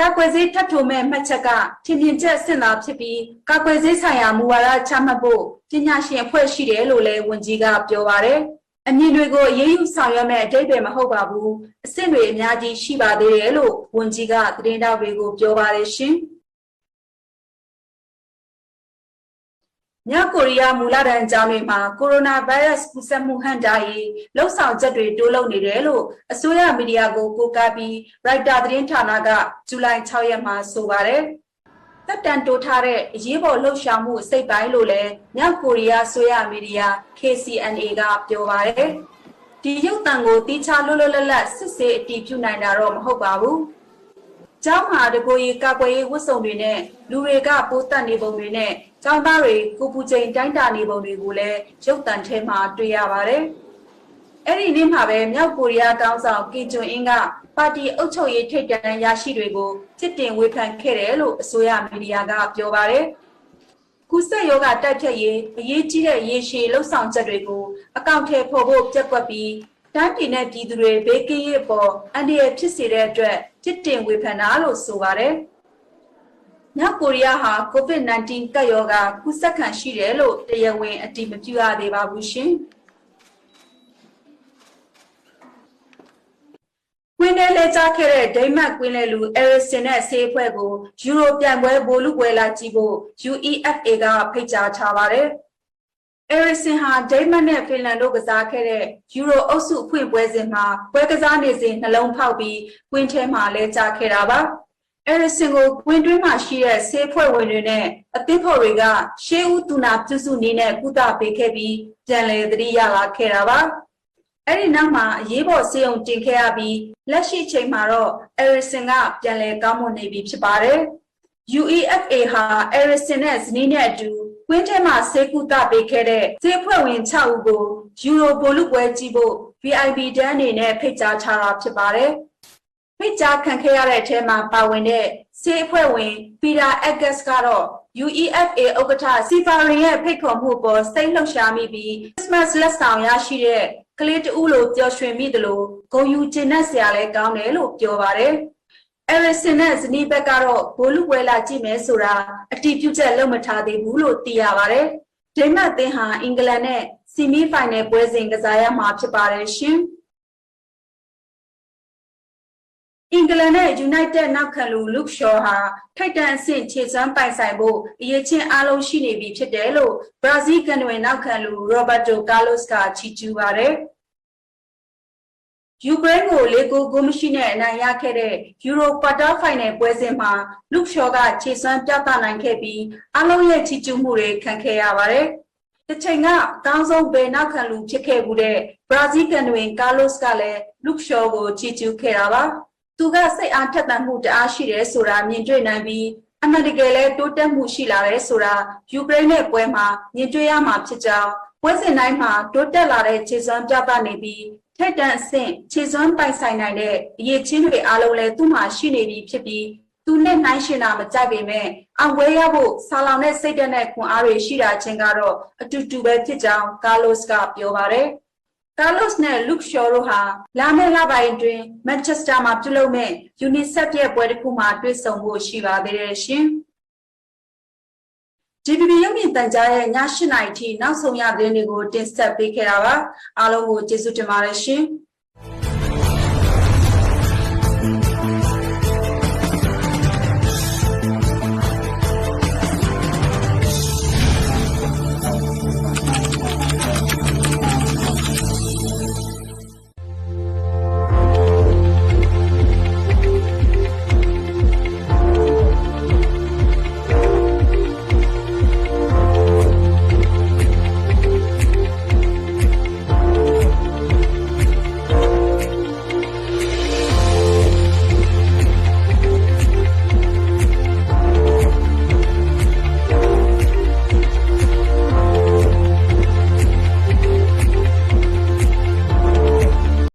ကာကွယ်ဆေးထပ်ထိုးမဲ့မှတ်ချက်ကထင်မြင်ချက်အဆင့်သာဖြစ်ပြီးကာကွယ်ဆေးဆိုင်ရာမူဝါဒချမှတ်ဖို့ပညာရှင်အဖွဲ့ရှိတယ်လို့လည်းဝန်ကြီးကပြောပါတယ်။အမြင်တွေကိုအရေးယူဆောင်ရွက်မဲ့အဓိပ္ပာယ်မဟုတ်ပါဘူး။အဆင့်တွေအများကြီးရှိပါသေးတယ်လို့ဝန်ကြီးကသတင်းတောက်တွေကိုပြောပါတယ်ရှင်။မြောက်ကိုရီးယားမူလတန်းကျောင်းတွေမှာကိုရိုနာဗိုင်းရပ်စ်ကူးစက်မှုဟန့်တားရေးလှုပ်ဆောင်ချက်တွေတိုးလုပ်နေတယ်လို့အစိုးရမီဒီယာကိုကိုးကားပြီးရိုက်တာသတင်းဌာနကဇူလိုင်6ရက်မှာဆိုပါတယ်။တက်တန်တိုးထားတဲ့အရေးပေါ်လှုပ်ရှားမှုအစိတ်ပိုင်းလို့လည်းမြောက်ကိုရီးယားအစိုးရမီဒီယာ KCNA ကပြောပါတယ်။ဒီရုပ်သံကိုတိကျလွတ်လွတ်လပ်လပ်စစ်ဆေးအတည်ပြုနိုင်တာတော့မဟုတ်ပါဘူး။ကျောင်းမှာတကိုယ်ရေးကာကွယ်ရေးဝတ်စုံတွေနဲ့လူတွေကပိုးတက်နေပုံတွေနဲ့ကျောင်းသားတွေကိုပူချိန်တိုင်းတာနေပုံတွေကိုလည်းရုပ်သံထဲမှာတွေ့ရပါတယ်။အဲ့ဒီနေ့မှာပဲမြောက်ကိုရီးယားတောင်ဆောင်ကင်ဂျွန်အင်းကပါတီအုပ်ချုပ်ရေးထိပ်တန်းရရှိတွေကိုစစ်တင်ဝေဖန်ခဲ့တယ်လို့အစိုးရမီဒီယာကပြောပါတယ်။ကုသယောဂတိုက်ဖြတ်ရေးအရေးကြီးတဲ့ရေရှည်လှုပ်ဆောင်ချက်တွေကိုအကောင့်ထဲပေါ်ဖို့ပြက်ကွက်ပြီးတိုင်းပြည်နဲ့ပြည်သူတွေဘေးကင်းရေးပေါ်အန္တရာယ်ဖြစ်စေတဲ့အတွက်စစ်တင်ဝေဖန်တာလို့ဆိုပါတယ်။မြောက်ကိုရီးယားဟာ COVID-19 ကပ်ရောဂါကူးစက်ခံရှိတယ်လို့တရားဝင်အတည်မပြုရသေးပါဘူးရှင်။ကွင်းထဲလဲကျခဲ့တဲ့ဒိမတ်ကွင်းလဲလူအဲရစ်ဆင်နဲ့ဆေးအဖွဲ့ကိုယူရိုပြန်ပွဲဘိုလ်လုပွဲလာကြည့်ဖို့ UEFA ကဖိတ်ကြားထားပါတယ်။အဲရစ်ဆင်ဟာဒိမတ်နဲ့ဖင်လန်တို့ကစားခဲ့တဲ့ယူရိုအုပ်စုအဖွင့်ပွဲစဉ်မှာပွဲကစားနေစဉ်နှလုံးဖောက်ပြီးကွင်းထဲမှာလဲကျခဲ့တာပါ။အဲရစ်ဆင်ကိုကွင်းတွင်းမှာရှိတဲ့ဆေးဖွဲ့ဝင်တွေနဲ့အသင်းဖော်တွေကရှေးဦးသူနာပြုစုနည်းနဲ့ကုသပေးခဲ့ပြီးပြန်လည်သတိရလာခဲ့တာပါ။အဲ့ဒီနောက်မှာအရေးပေါ်ဆေးရုံတင်ခဲ့ရပြီးလက်ရှိချိန်မှာတော့အဲရစ်ဆင်ကပြန်လည်ကောင်းမွန်နေပြီဖြစ်ပါတယ်။ UEFA ဟာအဲရစ်ဆင်နဲ့ဇနီးနဲ့အတူကွင်းထဲမှာဆေးကုသပေးခဲ့တဲ့ဆေးဖွဲ့ဝင်6ဦးကိုယူရိုဘိုလ်လုပွဲကြည့်ဖို့ VIP တန်းအနေနဲ့ဖိတ်ကြားထားတာဖြစ်ပါတယ်။ဖိတ်ကြားခံခဲ့ရတဲ့အထဲမှာပါဝင်တဲ့ဆေးအဖွဲ့ဝင်ပီတာအက်ဂတ်ကတော့ UEFA ဥက္ကဋ္ဌစီဖာရင်ရဲ့ဖိတ်ခေါ်မှုပေါ်စိတ်လှုပ်ရှားမိပြီးခရစ်စမတ်လက်ဆောင်ရရှိတဲ့ကလေးတူလို့ပျော်ရွှင်မိသလိုဂုဏ်ယူကျင့်တဲ့ဆရာလည်းကောင်းတယ်လို့ပြောပါတယ်။အဲရစ်ဆင်နဲ့ဇနီးဘက်ကတော့ဘိုလ်လုပွဲလာကြည့်မယ်ဆိုတာအတည်ပြုချက်လုပ်မထားသေးဘူးလို့သိရပါတယ်။ဒိမတ်သင်းဟာအင်္ဂလန်နဲ့ဆီမီဖိုင်နယ်ပွဲစဉ်ကစားရမှာဖြစ်ပါတယ်ရှင်။အင်္ဂလန်နဲ့ United နောက်ခံလူ Luke Shaw ဟာထိုက်တန်အဆင့်ခြေစွမ်းပိုင်ဆိုင်ဖို့အရေးချင်းအားလုံးရှိနေပြီဖြစ်တယ်လို့ဘရာဇီးကန်တွင်နောက်ခံလူ Roberto Carlos ကချီးကျူးပါတယ်။ယူကရိန်းကို4-ဂိုးမရှိနဲ့အနိုင်ရခဲ့တဲ့ယူရိုကွာတာဖိုင်နယ်ပွဲစဉ်မှာ Luke Shaw ကခြေစွမ်းပြသနိုင်ခဲ့ပြီးအားလုံးရဲ့ချီးကျူးမှုတွေခံခဲ့ရပါတယ်။တစ်ချိန်ကအကောင်းဆုံးဘယ်နောက်ခံလူဖြစ်ခဲ့မှုတဲ့ဘရာဇီးကန်တွင် Carlos ကလည်း Luke Shaw ကိုချီးကျူးခဲ့တာပါ။သူကစိတ်အားထက်သန်မှုတအားရှိတယ်ဆိုတာမြင်တွေ့နိုင်ပြီးအမှန်တကယ်လဲတိုးတက်မှုရှိလာတယ်ဆိုတာယူကရိန်းနဲ့ပွဲမှာမြင်တွေ့ရမှာဖြစ်ကြောင်းပွဲစဉ်တိုင်းမှာတိုးတက်လာတဲ့ခြေစွမ်းပြသနေပြီးထိုက်တန်အဆင့်ခြေစွမ်းပိုင်ဆိုင်နိုင်တဲ့အရေးချင်းတွေအားလုံးလဲသူ့မှာရှိနေပြီဖြစ်ပြီးသူနဲ့နှိုင်းယှဉ်တာမကြိုက်ပေမဲ့အောင်ပွဲရဖို့ဆာလောင်တဲ့စိတ်ဓာတ်နဲ့ခွန်အားတွေရှိတာချင်းကတော့အတူတူပဲဖြစ်ကြောင်းကာလိုစ်ကပြောပါတယ်Carlos နဲ့ Luke Shaw တို့ဟာလာမယ့်လပိုင်းအတွင်း Manchester မှာပြုလုပ်မယ့် UNICEF ရဲ့ပွဲတစ်ခုမှာတွေ့ဆုံဖို့ရှိပါသေးတယ်ရှင်။ DVB ရုပ်မြင်သံကြားရဲ့ည8:00 နာရီထိနောက်ဆုံးရသတင်းတွေကိုတင်ဆက်ပေးခဲ့တာပါ။အားလုံးကိုကျေးဇူးတင်ပါတယ်ရှင်။